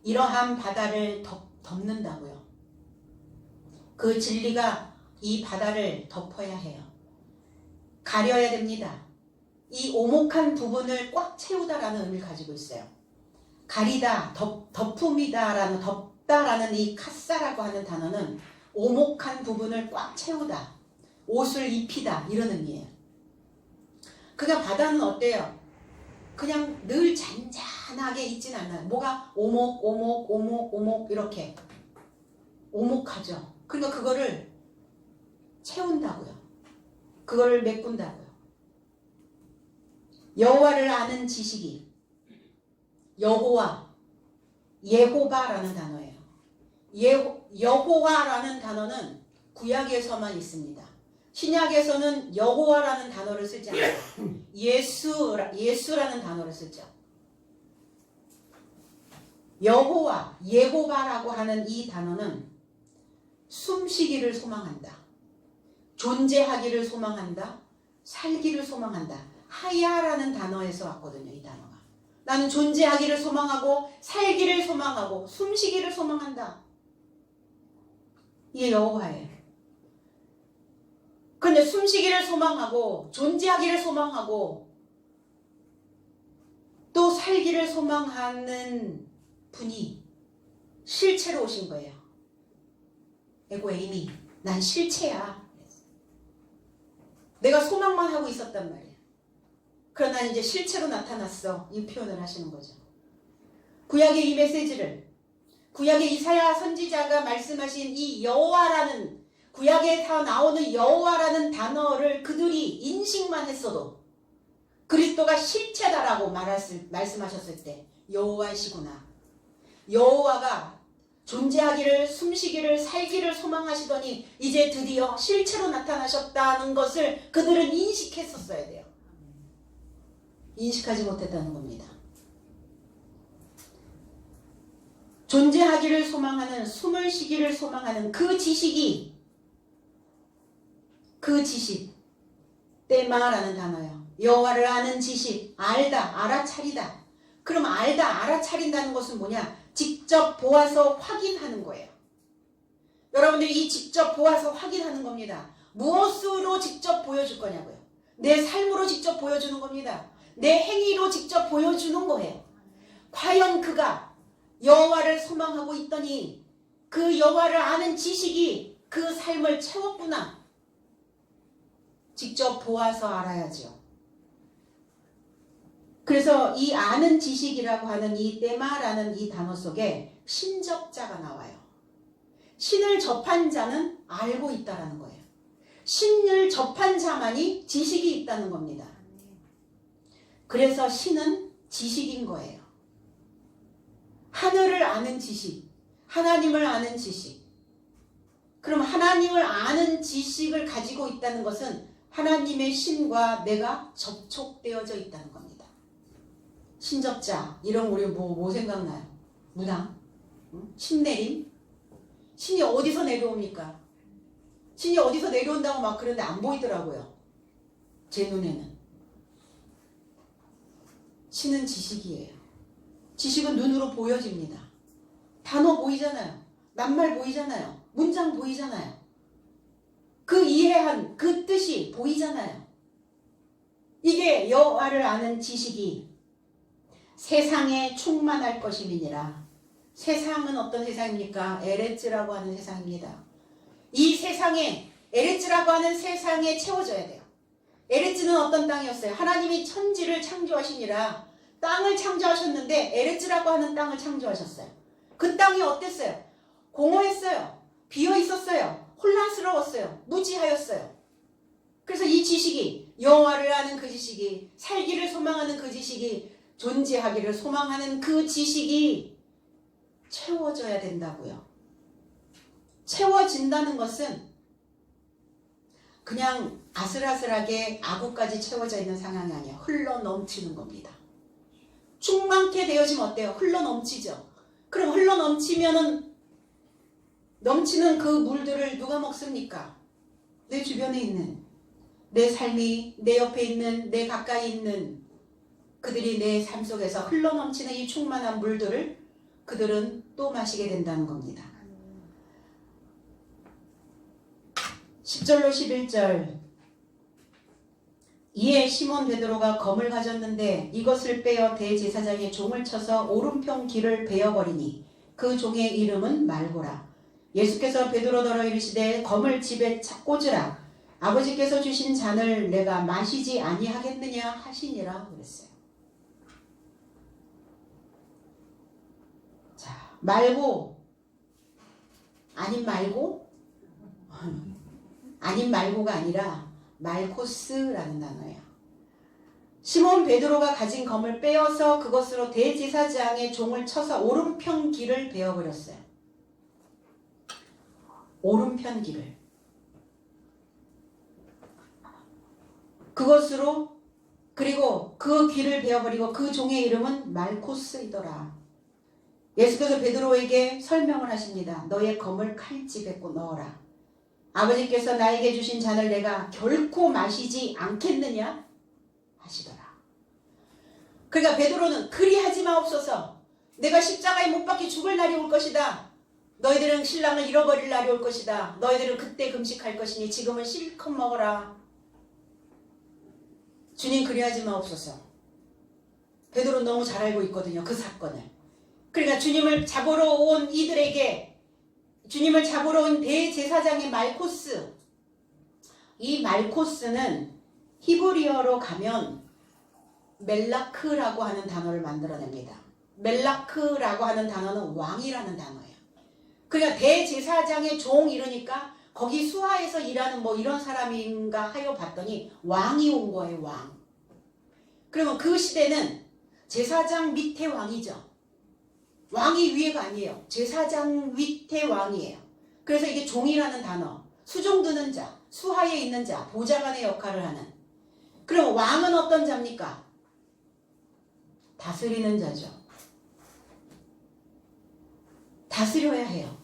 이러한 바다를 덮는다고요. 그 진리가 이 바다를 덮어야 해요. 가려야 됩니다. 이 오목한 부분을 꽉 채우다라는 의미를 가지고 있어요. 가리다, 덮음이다라는 덮다라는 이 카사라고 하는 단어는 오목한 부분을 꽉 채우다, 옷을 입히다 이런 의미예요. 그냥 바다는 어때요? 그냥 늘 잔잔하게 있진 않아요. 뭐가 오목 이렇게 오목하죠. 그러니까 그거를 채운다고요. 그거를 메꾼다고요. 여호와를 아는 지식이 여호와, 예호바라는 단어예요. 여호와라는 단어는 구약에서만 있습니다. 신약에서는 여호와라는 단어를 쓰지 않아요. 예수라는 단어를 쓰죠. 여호와, 예호바라고 하는 이 단어는 숨쉬기를 소망한다. 존재하기를 소망한다. 살기를 소망한다. 하야라는 단어에서 왔거든요. 이 단어가. 나는 존재하기를 소망하고 살기를 소망하고 숨쉬기를 소망한다. 이게 여호와예요. 그런데 숨쉬기를 소망하고 존재하기를 소망하고 또 살기를 소망하는 분이 실체로 오신 거예요. 에고 에이미, 난 실체야. 내가 소망만 하고 있었단 말이야. 그러나 이제 실체로 나타났어. 이 표현을 하시는 거죠. 구약의 이 메시지를, 구약의 이사야 선지자가 말씀하신 이 여호와라는, 구약에서 나오는 여호와라는 단어를 그들이 인식만 했어도 그리스도가 실체다라고 말씀하셨을 때 여호와시구나. 여호와가 존재하기를, 숨쉬기를, 살기를 소망하시더니 이제 드디어 실체로 나타나셨다는 것을 그들은 인식했었어야 돼요. 인식하지 못했다는 겁니다. 존재하기를 소망하는, 숨을 쉬기를 소망하는 그 지식, 때마라는 단어예요. 여호와를 아는 지식, 알다, 알아차리다. 그럼 알다, 알아차린다는 것은 뭐냐? 직접 보아서 확인하는 거예요. 여러분들이 이 직접 보아서 확인하는 겁니다. 무엇으로 직접 보여줄 거냐고요? 내 삶으로 직접 보여주는 겁니다. 내 행위로 직접 보여주는 거예요. 과연 그가 여호와를 소망하고 있더니 그 여호와를 아는 지식이 그 삶을 채웠구나. 직접 보아서 알아야죠. 그래서 이 아는 지식이라고 하는 이 때마라는 이 단어 속에 신접자가 나와요. 신을 접한 자는 알고 있다라는 거예요. 신을 접한 자만이 지식이 있다는 겁니다. 그래서 신은 지식인 거예요. 하늘을 아는 지식, 하나님을 아는 지식. 그럼 하나님을 아는 지식을 가지고 있다는 것은 하나님의 신과 내가 접촉되어져 있다는 겁니다. 신접자, 이런 우리 뭐 생각나요? 무당? 신내림? 신이 어디서 내려옵니까? 신이 어디서 내려온다고 막 그러는데 안 보이더라고요. 제 눈에는. 신은 지식이에요. 지식은 눈으로 보여집니다. 단어 보이잖아요. 낱말 보이잖아요. 문장 보이잖아요. 그 이해한 그 뜻이 보이잖아요. 이게 여호와를 아는 지식이 세상에 충만할 것임이니라. 세상은 어떤 세상입니까? 에레츠라고 하는 세상입니다. 이 세상에, 에레츠라고 하는 세상에 채워져야 돼요. 에레츠는 어떤 땅이었어요? 하나님이 천지를 창조하시니라 땅을 창조하셨는데 에레츠라고 하는 땅을 창조하셨어요. 그 땅이 어땠어요? 공허했어요. 비어 있었어요. 혼란스러웠어요. 무지하였어요. 그래서 이 지식이, 여호와를 아는 그 지식이, 살기를 소망하는 그 지식이, 존재하기를 소망하는 그 지식이 채워져야 된다고요. 채워진다는 것은 그냥 아슬아슬하게 아구까지 채워져 있는 상황이 아니에요. 흘러 넘치는 겁니다. 충만케 되어지면 어때요? 흘러 넘치죠. 그럼 흘러 넘치면은 넘치는 그 물들을 누가 먹습니까? 내 주변에 있는, 내 삶이, 내 옆에 있는, 내 가까이 있는 그들이 내 삶 속에서 흘러 넘치는 이 충만한 물들을 그들은 또 마시게 된다는 겁니다. 10절로 11절. 이에 시몬 베드로가 검을 가졌는데 이것을 빼어 대제사장의 종을 쳐서 오른편 귀를 베어버리니 그 종의 이름은 말고라. 예수께서 베드로더러 이르시되 검을 집에 꽂으라. 아버지께서 주신 잔을 내가 마시지 아니하겠느냐 하시니라 그랬어요. 자, 말고 아님 말고 아님 말고가 아니라 말코스라는 단어예요. 시몬 베드로가 가진 검을 빼어서 그것으로 대제사장의 종을 쳐서 오른편 귀를 베어버렸어요. 오른편 귀를. 그것으로, 그리고 그 귀를 베어버리고 그 종의 이름은 말코스이더라. 예수께서 베드로에게 설명을 하십니다. 너의 검을 칼집에 넣어라. 아버지께서 나에게 주신 잔을 내가 결코 마시지 않겠느냐 하시더라. 그러니까 베드로는 그리하지 마옵소서. 내가 십자가에 못 박혀 죽을 날이 올 것이다. 너희들은 신랑을 잃어버릴 날이 올 것이다. 너희들은 그때 금식할 것이니 지금은 실컷 먹어라. 주님 그리하지 마옵소서. 베드로는 너무 잘 알고 있거든요. 그 사건을. 그러니까 주님을 잡으러 온 이들에게, 주님을 잡으러 온 대제사장의 말코스, 이 말코스는 히브리어로 가면 멜라크라고 하는 단어를 만들어냅니다. 멜라크라고 하는 단어는 왕이라는 단어예요. 그러니까 대제사장의 종 이러니까 거기 수하에서 일하는 뭐 이런 사람인가 하여 봤더니 왕이 온 거예요. 왕. 그러면 그 시대는 제사장 밑에 왕이죠. 왕이 위에가 아니에요. 제사장 밑에 왕이에요. 그래서 이게 종이라는 단어, 수종 드는 자, 수하에 있는 자, 보좌관의 역할을 하는. 그럼 왕은 어떤 자입니까? 다스리는 자죠. 다스려야 해요.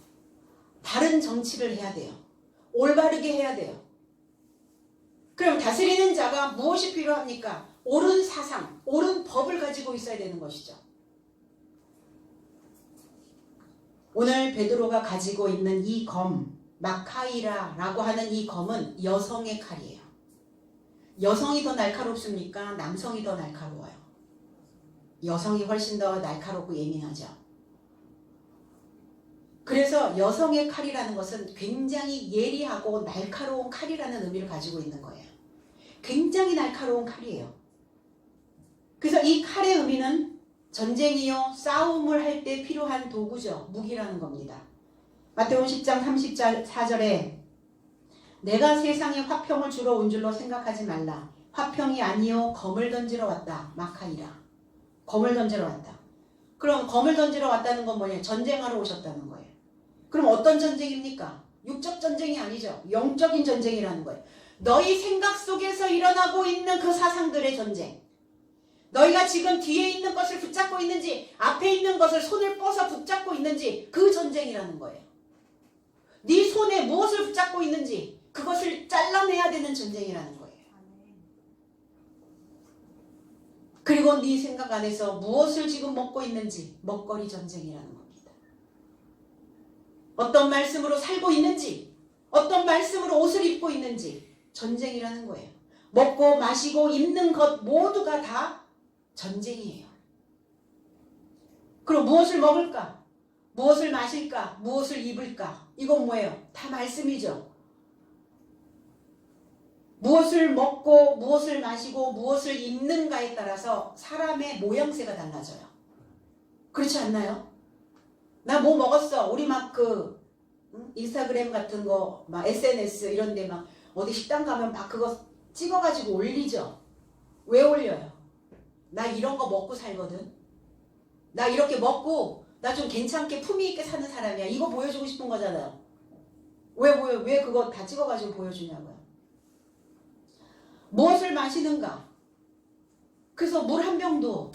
바른 정치를 해야 돼요. 올바르게 해야 돼요. 그럼 다스리는 자가 무엇이 필요합니까? 옳은 사상, 옳은 법을 가지고 있어야 되는 것이죠. 오늘 베드로가 가지고 있는 이 검, 마카이라라고 하는 이 검은 여성의 칼이에요. 여성이 더 날카롭습니까? 남성이 더 날카로워요. 여성이 훨씬 더 날카롭고 예민하죠. 그래서 여성의 칼이라는 것은 굉장히 예리하고 날카로운 칼이라는 의미를 가지고 있는 거예요. 굉장히 날카로운 칼이에요. 그래서 이 칼의 의미는 전쟁이요, 싸움을 할 때 필요한 도구죠. 무기라는 겁니다. 마태복음 10장 34절에 내가 세상에 화평을 주러 온 줄로 생각하지 말라. 화평이 아니요 검을 던지러 왔다. 마카이라. 검을 던지러 왔다. 그럼 검을 던지러 왔다는 건 뭐냐? 전쟁하러 오셨다는 거예요. 그럼 어떤 전쟁입니까? 육적 전쟁이 아니죠. 영적인 전쟁이라는 거예요. 너희 생각 속에서 일어나고 있는 그 사상들의 전쟁. 너희가 지금 뒤에 있는 것을 붙잡고 있는지 앞에 있는 것을 손을 뻗어 붙잡고 있는지 그 전쟁이라는 거예요. 네 손에 무엇을 붙잡고 있는지 그것을 잘라내야 되는 전쟁이라는 거예요. 그리고 네 생각 안에서 무엇을 지금 먹고 있는지 먹거리 전쟁이라는 겁니다. 어떤 말씀으로 살고 있는지 어떤 말씀으로 옷을 입고 있는지 전쟁이라는 거예요. 먹고 마시고 입는 것 모두가 다 전쟁이에요. 그럼 무엇을 먹을까? 무엇을 마실까? 무엇을 입을까? 이건 뭐예요? 다 말씀이죠. 무엇을 먹고 무엇을 마시고 무엇을 입는가에 따라서 사람의 모양새가 달라져요. 그렇지 않나요? 나 뭐 먹었어. 우리 막 인스타그램 같은 거, 막 SNS 이런 데 막 어디 식당 가면 막 그거 찍어가지고 올리죠. 왜 올려요? 나 이런 거 먹고 살거든. 나 이렇게 먹고 나 좀 괜찮게 품위 있게 사는 사람이야. 이거 보여주고 싶은 거잖아요. 왜 그거 다 찍어가지고 보여주냐고요. 무엇을 마시는가? 그래서 물 한 병도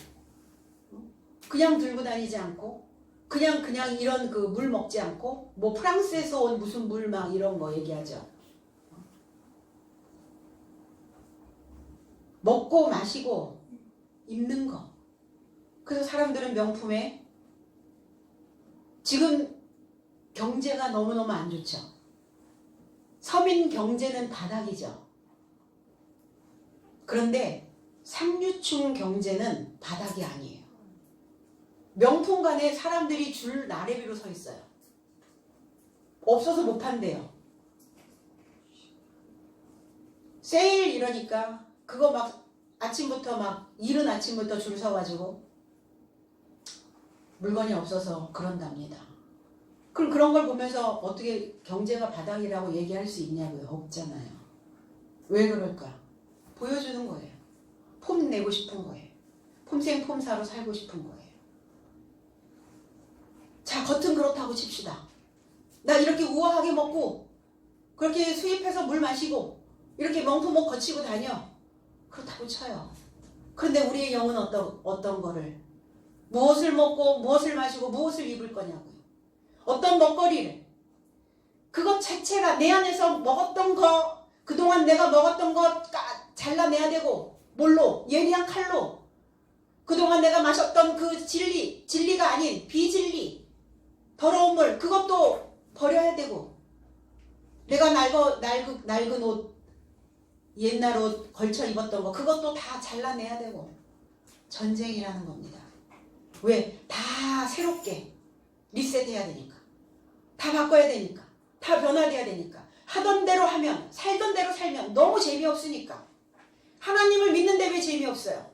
그냥 들고 다니지 않고 그냥 이런 그 물 먹지 않고 뭐 프랑스에서 온 무슨 물 막 이런 거 얘기하죠. 먹고 마시고 입는 거. 그래서 사람들은 명품에 지금 경제가 너무너무 안 좋죠. 서민 경제는 바닥이죠. 그런데 상류층 경제는 바닥이 아니에요. 명품관에 사람들이 줄 나래비로 서 있어요. 없어서 못 판대요. 세일 이러니까 그거 막 아침부터 막 이른 아침부터 줄 서가지고 물건이 없어서 그런답니다. 그럼 그런 걸 보면서 어떻게 경제가 바닥이라고 얘기할 수 있냐고요? 없잖아요. 왜 그럴까? 보여주는 거예요. 폼 내고 싶은 거예요. 폼생폼사로 살고 싶은 거예요. 자, 겉은 그렇다고 칩시다. 나 이렇게 우아하게 먹고 그렇게 수입해서 물 마시고 이렇게 명품 옷 거치고 다녀. 그렇다고 쳐요. 그런데 우리의 영은 어떤 거를 무엇을 먹고 무엇을 마시고 무엇을 입을 거냐고요. 어떤 먹거리를 그것 자체가 내 안에서 먹었던 거 그동안 내가 먹었던 거 잘라내야 되고 뭘로? 예리한 칼로 그동안 내가 마셨던 그 진리가 아닌 비진리 더러운 물 그것도 버려야 되고 내가 낡은 옷 옛날 옷 걸쳐 입었던 거 그것도 다 잘라내야 되고 전쟁이라는 겁니다. 왜? 다 새롭게 리셋해야 되니까 다 바꿔야 되니까 다 변화돼야 되니까 하던 대로 하면 살던 대로 살면 너무 재미없으니까 하나님을 믿는데 왜 재미없어요?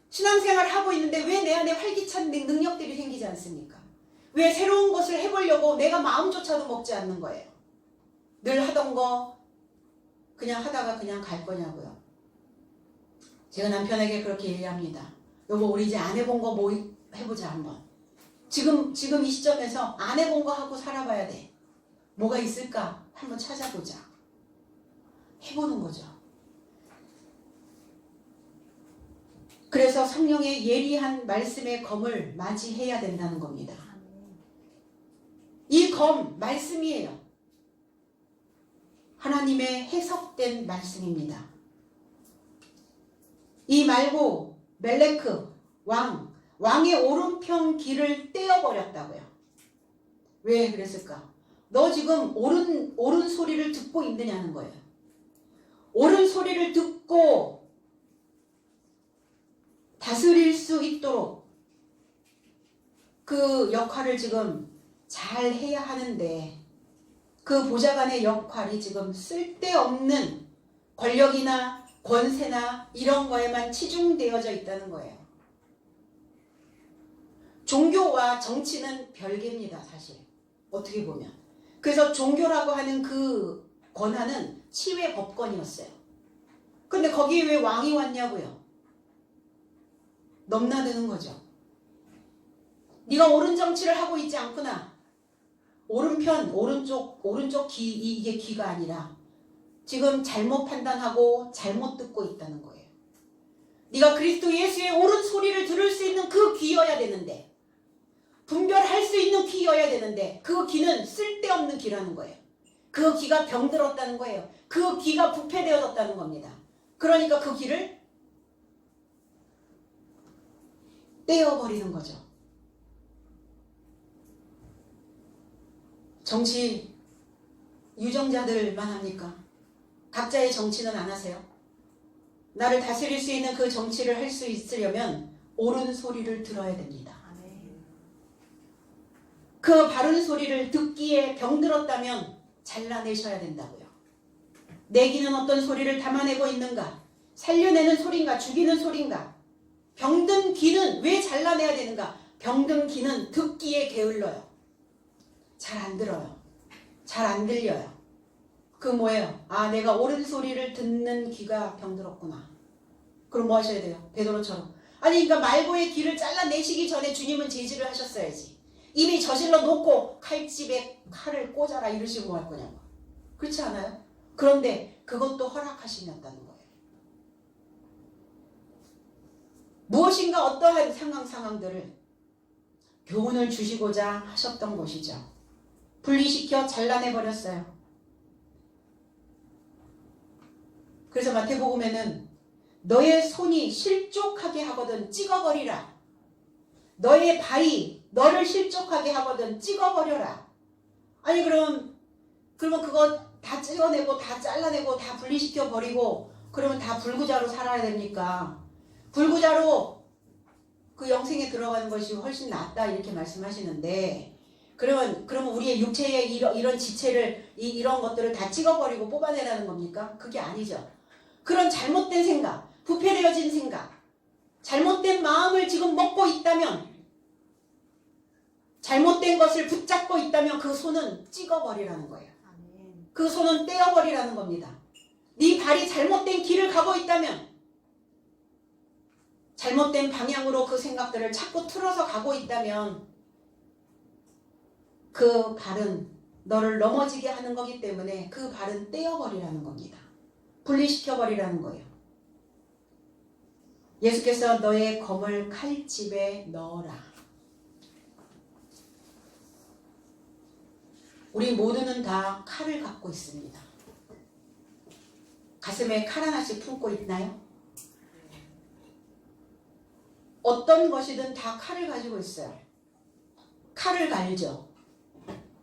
신앙생활 하고 있는데 왜 내 안에 활기찬 능력들이 생기지 않습니까? 왜 새로운 것을 해보려고 내가 마음조차도 먹지 않는 거예요? 늘 하던 거 그냥 하다가 그냥 갈 거냐고요. 제가 남편에게 그렇게 얘기합니다. 여보 우리 이제 안 해본 거 뭐 해보자 한번. 지금 이 시점에서 안 해본 거 하고 살아봐야 돼. 뭐가 있을까 한번 찾아보자. 해보는 거죠. 그래서 성령의 예리한 말씀의 검을 맞이해야 된다는 겁니다. 이 검 말씀이에요. 하나님의 해석된 말씀입니다. 이 말고 멜레크 왕의 오른편 귀를 떼어버렸다고요. 왜 그랬을까? 너 지금 옳은 소리를 듣고 있느냐는 거예요. 옳은 소리를 듣고 다스릴 수 있도록 그 역할을 지금 잘 해야 하는데 그 보좌관의 역할이 지금 쓸데없는 권력이나 권세나 이런 거에만 치중되어져 있다는 거예요. 종교와 정치는 별개입니다. 사실 어떻게 보면. 그래서 종교라고 하는 그 권한은 치외 법권이었어요. 근데 거기에 왜 왕이 왔냐고요. 넘나드는 거죠. 네가 옳은 정치를 하고 있지 않구나. 오른편 오른쪽 귀 이게 귀가 아니라 지금 잘못 판단하고 잘못 듣고 있다는 거예요. 네가 그리스도 예수의 옳은 소리를 들을 수 있는 그 귀여야 되는데 분별할 수 있는 귀여야 되는데 그 귀는 쓸데없는 귀라는 거예요. 그 귀가 병들었다는 거예요. 그 귀가 부패되어졌다는 겁니다. 그러니까 그 귀를 떼어버리는 거죠. 정치 유정자들만 합니까? 각자의 정치는 안 하세요? 나를 다스릴 수 있는 그 정치를 할 수 있으려면 옳은 소리를 들어야 됩니다. 그 바른 소리를 듣기에 병들었다면 잘라내셔야 된다고요. 내 귀는 어떤 소리를 담아내고 있는가? 살려내는 소린가? 죽이는 소린가? 병든 귀는 왜 잘라내야 되는가? 병든 귀는 듣기에 게을러요. 잘 안 들어요. 잘 안 들려요. 그 뭐예요? 아, 내가 옳은 소리를 듣는 귀가 병들었구나. 그럼 뭐 하셔야 돼요? 베드로처럼. 아니, 그러니까 말고의 귀를 잘라내시기 전에 주님은 제지를 하셨어야지. 이미 저질러 놓고 칼집에 칼을 꽂아라 이러시고 뭐 할 거냐고. 그렇지 않아요? 그런데 그것도 허락하시렸다는 거예요. 무엇인가 어떠한 상황들을 교훈을 주시고자 하셨던 것이죠. 분리시켜 잘라내버렸어요. 그래서 마태복음에는 너의 손이 실족하게 하거든 찍어버리라. 너의 발이 너를 실족하게 하거든 찍어버려라. 아니 그러면 그거 다 찍어내고 다 잘라내고 다 분리시켜 버리고 그러면 다 불구자로 살아야 됩니까? 불구자로 그 영생에 들어가는 것이 훨씬 낫다 이렇게 말씀하시는데 그러면 우리의 육체의 이런 지체를 이런 것들을 다 찍어버리고 뽑아내라는 겁니까? 그게 아니죠. 그런 잘못된 생각, 부패되어진 생각, 잘못된 마음을 지금 먹고 있다면 잘못된 것을 붙잡고 있다면 그 손은 찍어버리라는 거예요. 그 손은 떼어버리라는 겁니다. 네 발이 잘못된 길을 가고 있다면 잘못된 방향으로 그 생각들을 자꾸 틀어서 가고 있다면 그 발은 너를 넘어지게 하는 거기 때문에 그 발은 떼어버리라는 겁니다. 분리시켜버리라는 거예요. 예수께서 너의 검을 칼집에 넣어라. 우리 모두는 다 칼을 갖고 있습니다. 가슴에 칼 하나씩 품고 있나요? 어떤 것이든 다 칼을 가지고 있어요. 칼을 갈죠.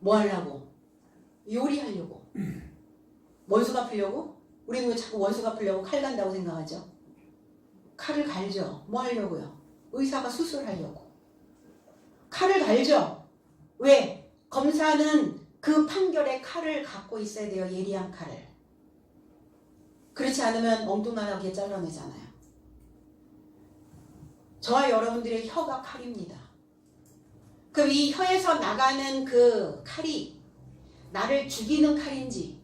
뭐 하려고? 요리하려고. 원수 갚으려고? 우리는 왜 자꾸 원수 갚으려고 칼 간다고 생각하죠? 칼을 갈죠. 뭐 하려고요? 의사가 수술하려고. 칼을 갈죠. 왜? 검사는 그 판결에 칼을 갖고 있어야 돼요. 예리한 칼을. 그렇지 않으면 엉뚱하게 잘라내잖아요. 저와 여러분들의 혀가 칼입니다. 그럼 이 혀에서 나가는 그 칼이 나를 죽이는 칼인지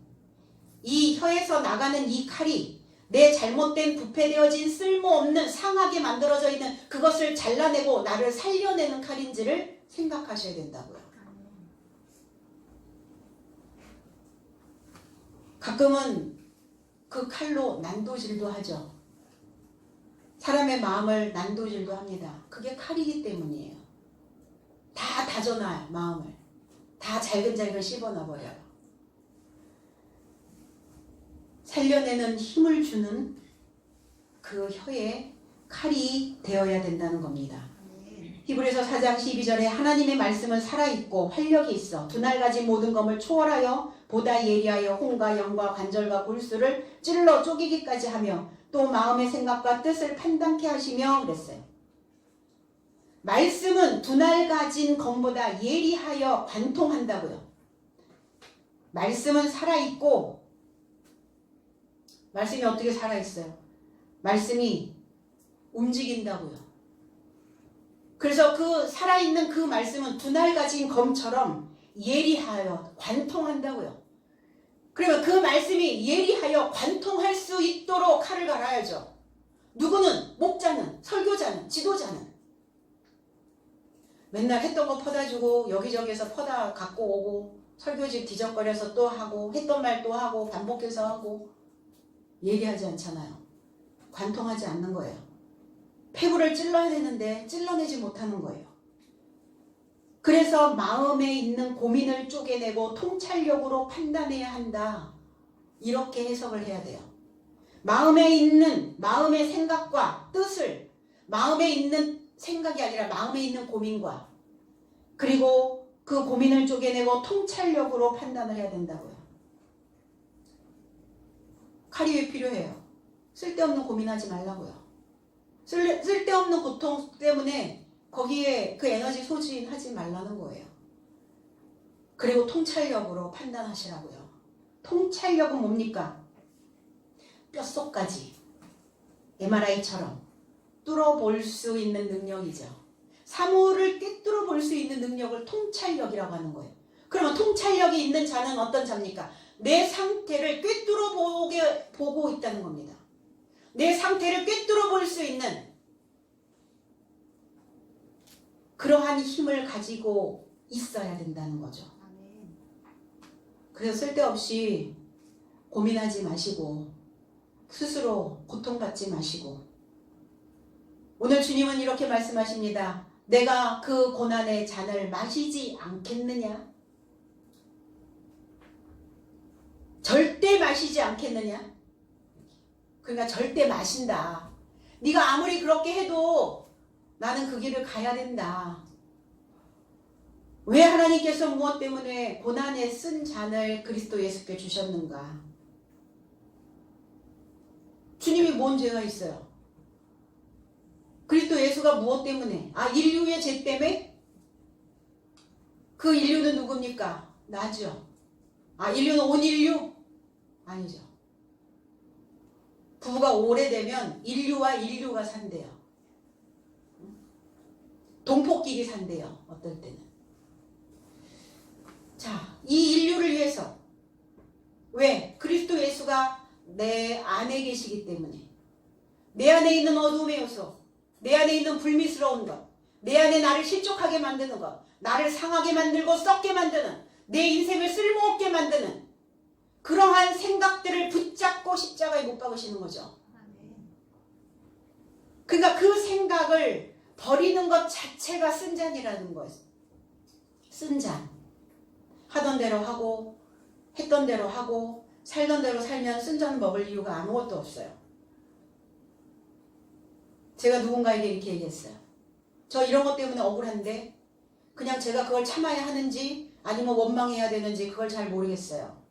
이 혀에서 나가는 이 칼이 내 잘못된 부패되어진 쓸모없는 상하게 만들어져 있는 그것을 잘라내고 나를 살려내는 칼인지를 생각하셔야 된다고요. 가끔은 그 칼로 난도질도 하죠. 사람의 마음을 난도질도 합니다. 그게 칼이기 때문이에요. 다 다져놔요. 마음을. 다 잘근잘근 씹어놔버려요. 살려내는 힘을 주는 그 혀에 칼이 되어야 된다는 겁니다. 히브리서 4장 12절에 하나님의 말씀은 살아있고 활력이 있어 두 날 가진 모든 검을 초월하여 보다 예리하여 혼과 영과 관절과 골수를 찔러 쪼개기까지 하며 또 마음의 생각과 뜻을 판단케 하시며 그랬어요. 말씀은 두 날 가진 검보다 예리하여 관통한다고요. 말씀은 살아있고 말씀이 어떻게 살아있어요? 말씀이 움직인다고요. 그래서 그 살아있는 그 말씀은 두 날 가진 검처럼 예리하여 관통한다고요. 그러면 그 말씀이 예리하여 관통할 수 있도록 칼을 갈아야죠. 누구는? 목자는, 설교자는, 지도자는. 맨날 했던 거 퍼다 주고 여기저기에서 퍼다 갖고 오고 설교집 뒤적거려서 또 하고 했던 말 또 하고 반복해서 하고 예리하지 않잖아요. 관통하지 않는 거예요. 폐부를 찔러야 되는데 찔러내지 못하는 거예요. 그래서 마음에 있는 고민을 쪼개내고 통찰력으로 판단해야 한다. 이렇게 해석을 해야 돼요. 마음에 있는 마음의 생각과 뜻을 마음에 있는 생각이 아니라 마음에 있는 고민과 그리고 그 고민을 쪼개내고 통찰력으로 판단을 해야 된다고요. 칼이 왜 필요해요? 쓸데없는 고민하지 말라고요. 쓸데없는 고통 때문에 거기에 그 에너지 소진하지 말라는 거예요. 그리고 통찰력으로 판단하시라고요. 통찰력은 뭡니까? 뼛속까지 MRI처럼 뚫어볼 수 있는 능력이죠. 사물을 꿰뚫어 볼 수 있는 능력을 통찰력이라고 하는 거예요. 그러면 통찰력이 있는 자는 어떤 자입니까? 내 상태를 꿰뚫어 보고 있다는 겁니다. 내 상태를 꿰뚫어 볼 수 있는 그러한 힘을 가지고 있어야 된다는 거죠. 그래서 쓸데없이 고민하지 마시고 스스로 고통받지 마시고, 오늘 주님은 이렇게 말씀하십니다. 내가 그 고난의 잔을 마시지 않겠느냐? 절대 마시지 않겠느냐? 그러니까 절대 마신다. 네가 아무리 그렇게 해도 나는 그 길을 가야 된다. 왜 하나님께서 무엇 때문에 고난에 쓴 잔을 그리스도 예수께 주셨는가? 주님이 뭔 죄가 있어요? 그리스도 예수가 무엇 때문에? 인류의 죄 때문에? 그 인류는 누굽니까? 나죠. 인류는 온 인류? 아니죠. 부부가 오래되면 인류와 인류가 산대요. 동포끼리 산대요. 어떨 때는. 자, 이 인류를 위해서, 왜? 그리스도 예수가 내 안에 계시기 때문에, 내 안에 있는 어둠의 요소, 내 안에 있는 불미스러운 것, 내 안에 나를 실족하게 만드는 것, 나를 상하게 만들고 썩게 만드는, 내 인생을 쓸모없게 만드는 그러한 생각들을 붙잡고 십자가에 못 박으시는 거죠. 그러니까 그 생각을 버리는 것 자체가 쓴잔이라는 거예요. 쓴잔. 하던 대로 하고 했던 대로 하고 살던 대로 살면 쓴잔 먹을 이유가 아무것도 없어요. 제가 누군가에게 이렇게 얘기했어요. 저 이런 것 때문에 억울한데 그냥 제가 그걸 참아야 하는지 아니면 원망해야 되는지 그걸 잘 모르겠어요.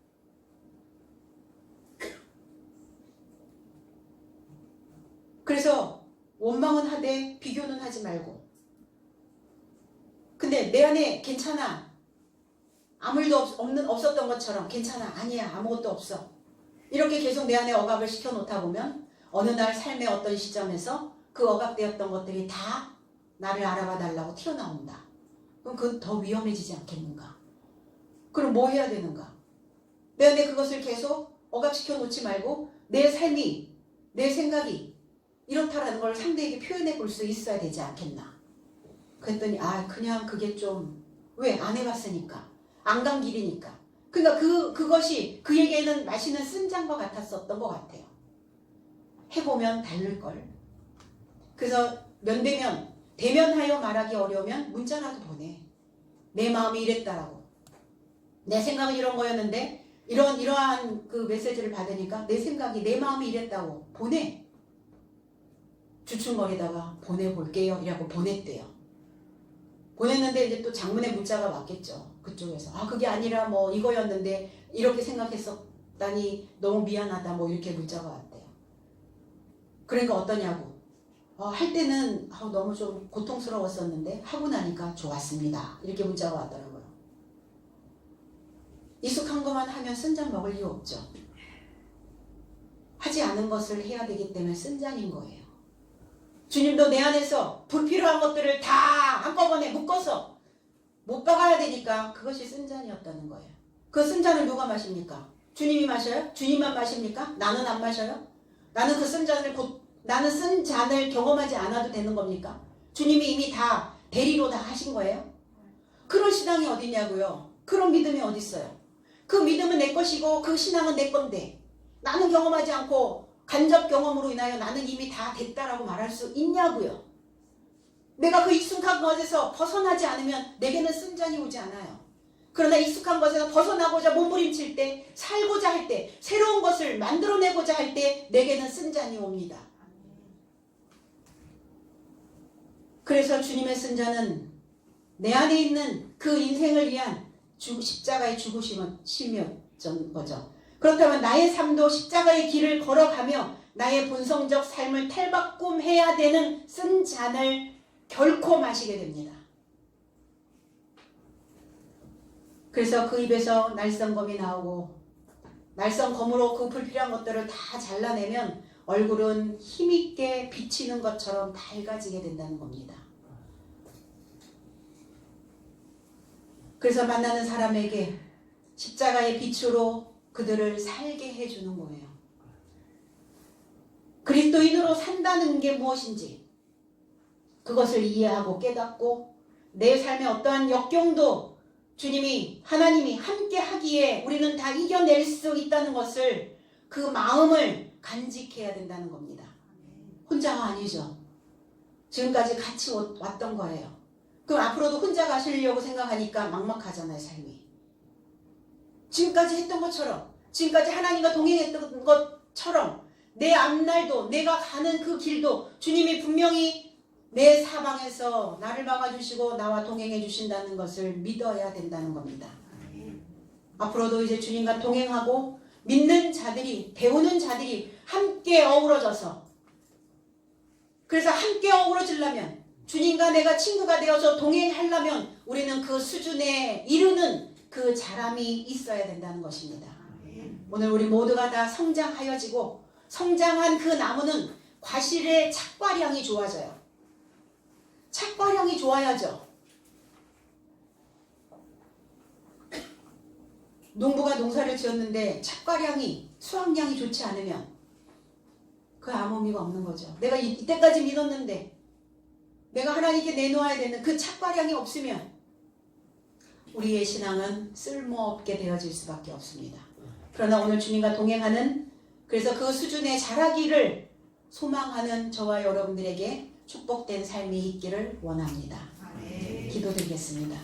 그래서 원망은 하되 비교는 하지 말고, 근데 내 안에 괜찮아, 아무 일도 없었던 것처럼 괜찮아, 아니야, 아무것도 없어, 이렇게 계속 내 안에 억압을 시켜놓다 보면 어느 날 삶의 어떤 시점에서 그 억압되었던 것들이 다 나를 알아봐 달라고 튀어나온다. 그럼 그건 더 위험해지지 않겠는가? 그럼 뭐 해야 되는가? 내 안에 그것을 계속 억압시켜 놓지 말고 내 삶이, 내 생각이 이렇다라는 걸 상대에게 표현해 볼 수 있어야 되지 않겠나? 그랬더니 그냥 그게 좀, 왜? 안 해봤으니까, 안 간 길이니까. 그러니까 그것이 그에게는 마시는 쓴잔과 같았었던 것 같아요. 해보면 다를걸. 그래서 대면하여 말하기 어려우면 문자라도 보내. 내 마음이 이랬다라고. 내 생각은 이런 거였는데 이러한 그 메시지를 받으니까 내 생각이, 내 마음이 이랬다고 보내. 주춤거리다가 보내볼게요 이라고 보냈대요. 보냈는데 이제 또 장문의 문자가 왔겠죠. 그쪽에서 그게 아니라 뭐 이거였는데 이렇게 생각했었다니 너무 미안하다, 뭐 이렇게 문자가 왔대요. 그러니까 어떠냐고. 할 때는 너무 좀 고통스러웠었는데 하고 나니까 좋았습니다, 이렇게 문자가 왔더라고요. 익숙한 것만 하면 쓴잔 먹을 이유 없죠. 하지 않은 것을 해야 되기 때문에 쓴잔인 거예요. 주님도 내 안에서 불필요한 것들을 다 한꺼번에 묶어서 못 박아야 되니까 그것이 쓴잔이었다는 거예요. 그 쓴잔을 누가 마십니까? 주님이 마셔요? 주님만 마십니까? 나는 안 마셔요? 나는 그 나는 쓴 잔을 경험하지 않아도 되는 겁니까? 주님이 이미 다 대리로 다 하신 거예요? 그런 신앙이 어디냐고요? 그런 믿음이 어디 있어요? 그 믿음은 내 것이고 그 신앙은 내 건데 나는 경험하지 않고 간접 경험으로 인하여 나는 이미 다 됐다라고 말할 수 있냐고요? 내가 그 익숙한 것에서 벗어나지 않으면 내게는 쓴잔이 오지 않아요. 그러나 익숙한 것에서 벗어나고자 몸부림칠 때, 살고자 할 때, 새로운 것을 만들어내고자 할 때 내게는 쓴잔이 옵니다. 그래서 주님의 쓴잔은 내 안에 있는 그 인생을 위한 십자가의 죽으심이었던 거죠. 그렇다면 나의 삶도 십자가의 길을 걸어가며 나의 본성적 삶을 탈바꿈해야 되는 쓴 잔을 결코 마시게 됩니다. 그래서 그 입에서 날성검이 나오고 날성검으로 그 불필요한 것들을 다 잘라내면 얼굴은 힘있게 비치는 것처럼 밝아지게 된다는 겁니다. 그래서 만나는 사람에게 십자가의 빛으로 그들을 살게 해주는 거예요. 그리스도인으로 산다는 게 무엇인지 그것을 이해하고 깨닫고 내 삶의 어떠한 역경도 주님이 하나님이 함께 하기에 우리는 다 이겨낼 수 있다는 것을 그 마음을 간직해야 된다는 겁니다. 혼자가 아니죠. 지금까지 같이 왔던 거예요. 그럼 앞으로도 혼자 가시려고 생각하니까 막막하잖아요, 삶이. 지금까지 했던 것처럼, 지금까지 하나님과 동행했던 것처럼 내 앞날도 내가 가는 그 길도 주님이 분명히 내 사방에서 나를 막아주시고 나와 동행해 주신다는 것을 믿어야 된다는 겁니다. 앞으로도 이제 주님과 동행하고 믿는 자들이, 배우는 자들이 함께 어우러져서, 그래서 함께 어우러지려면 주님과 내가 친구가 되어서 동행하려면 우리는 그 수준에 이르는 그 자람이 있어야 된다는 것입니다. 오늘 우리 모두가 다 성장하여지고 성장한 그 나무는 과실의 착과량이 좋아져요. 착과량이 좋아야죠. 농부가 농사를 지었는데 착과량이, 수확량이 좋지 않으면 그 아무 의미가 없는 거죠. 내가 이때까지 믿었는데 내가 하나님께 내놓아야 되는 그 착과량이 없으면 우리의 신앙은 쓸모없게 되어질 수밖에 없습니다. 그러나 오늘 주님과 동행하는, 그래서 그 수준에 자라기를 소망하는 저와 여러분들에게 축복된 삶이 있기를 원합니다. 기도드리겠습니다.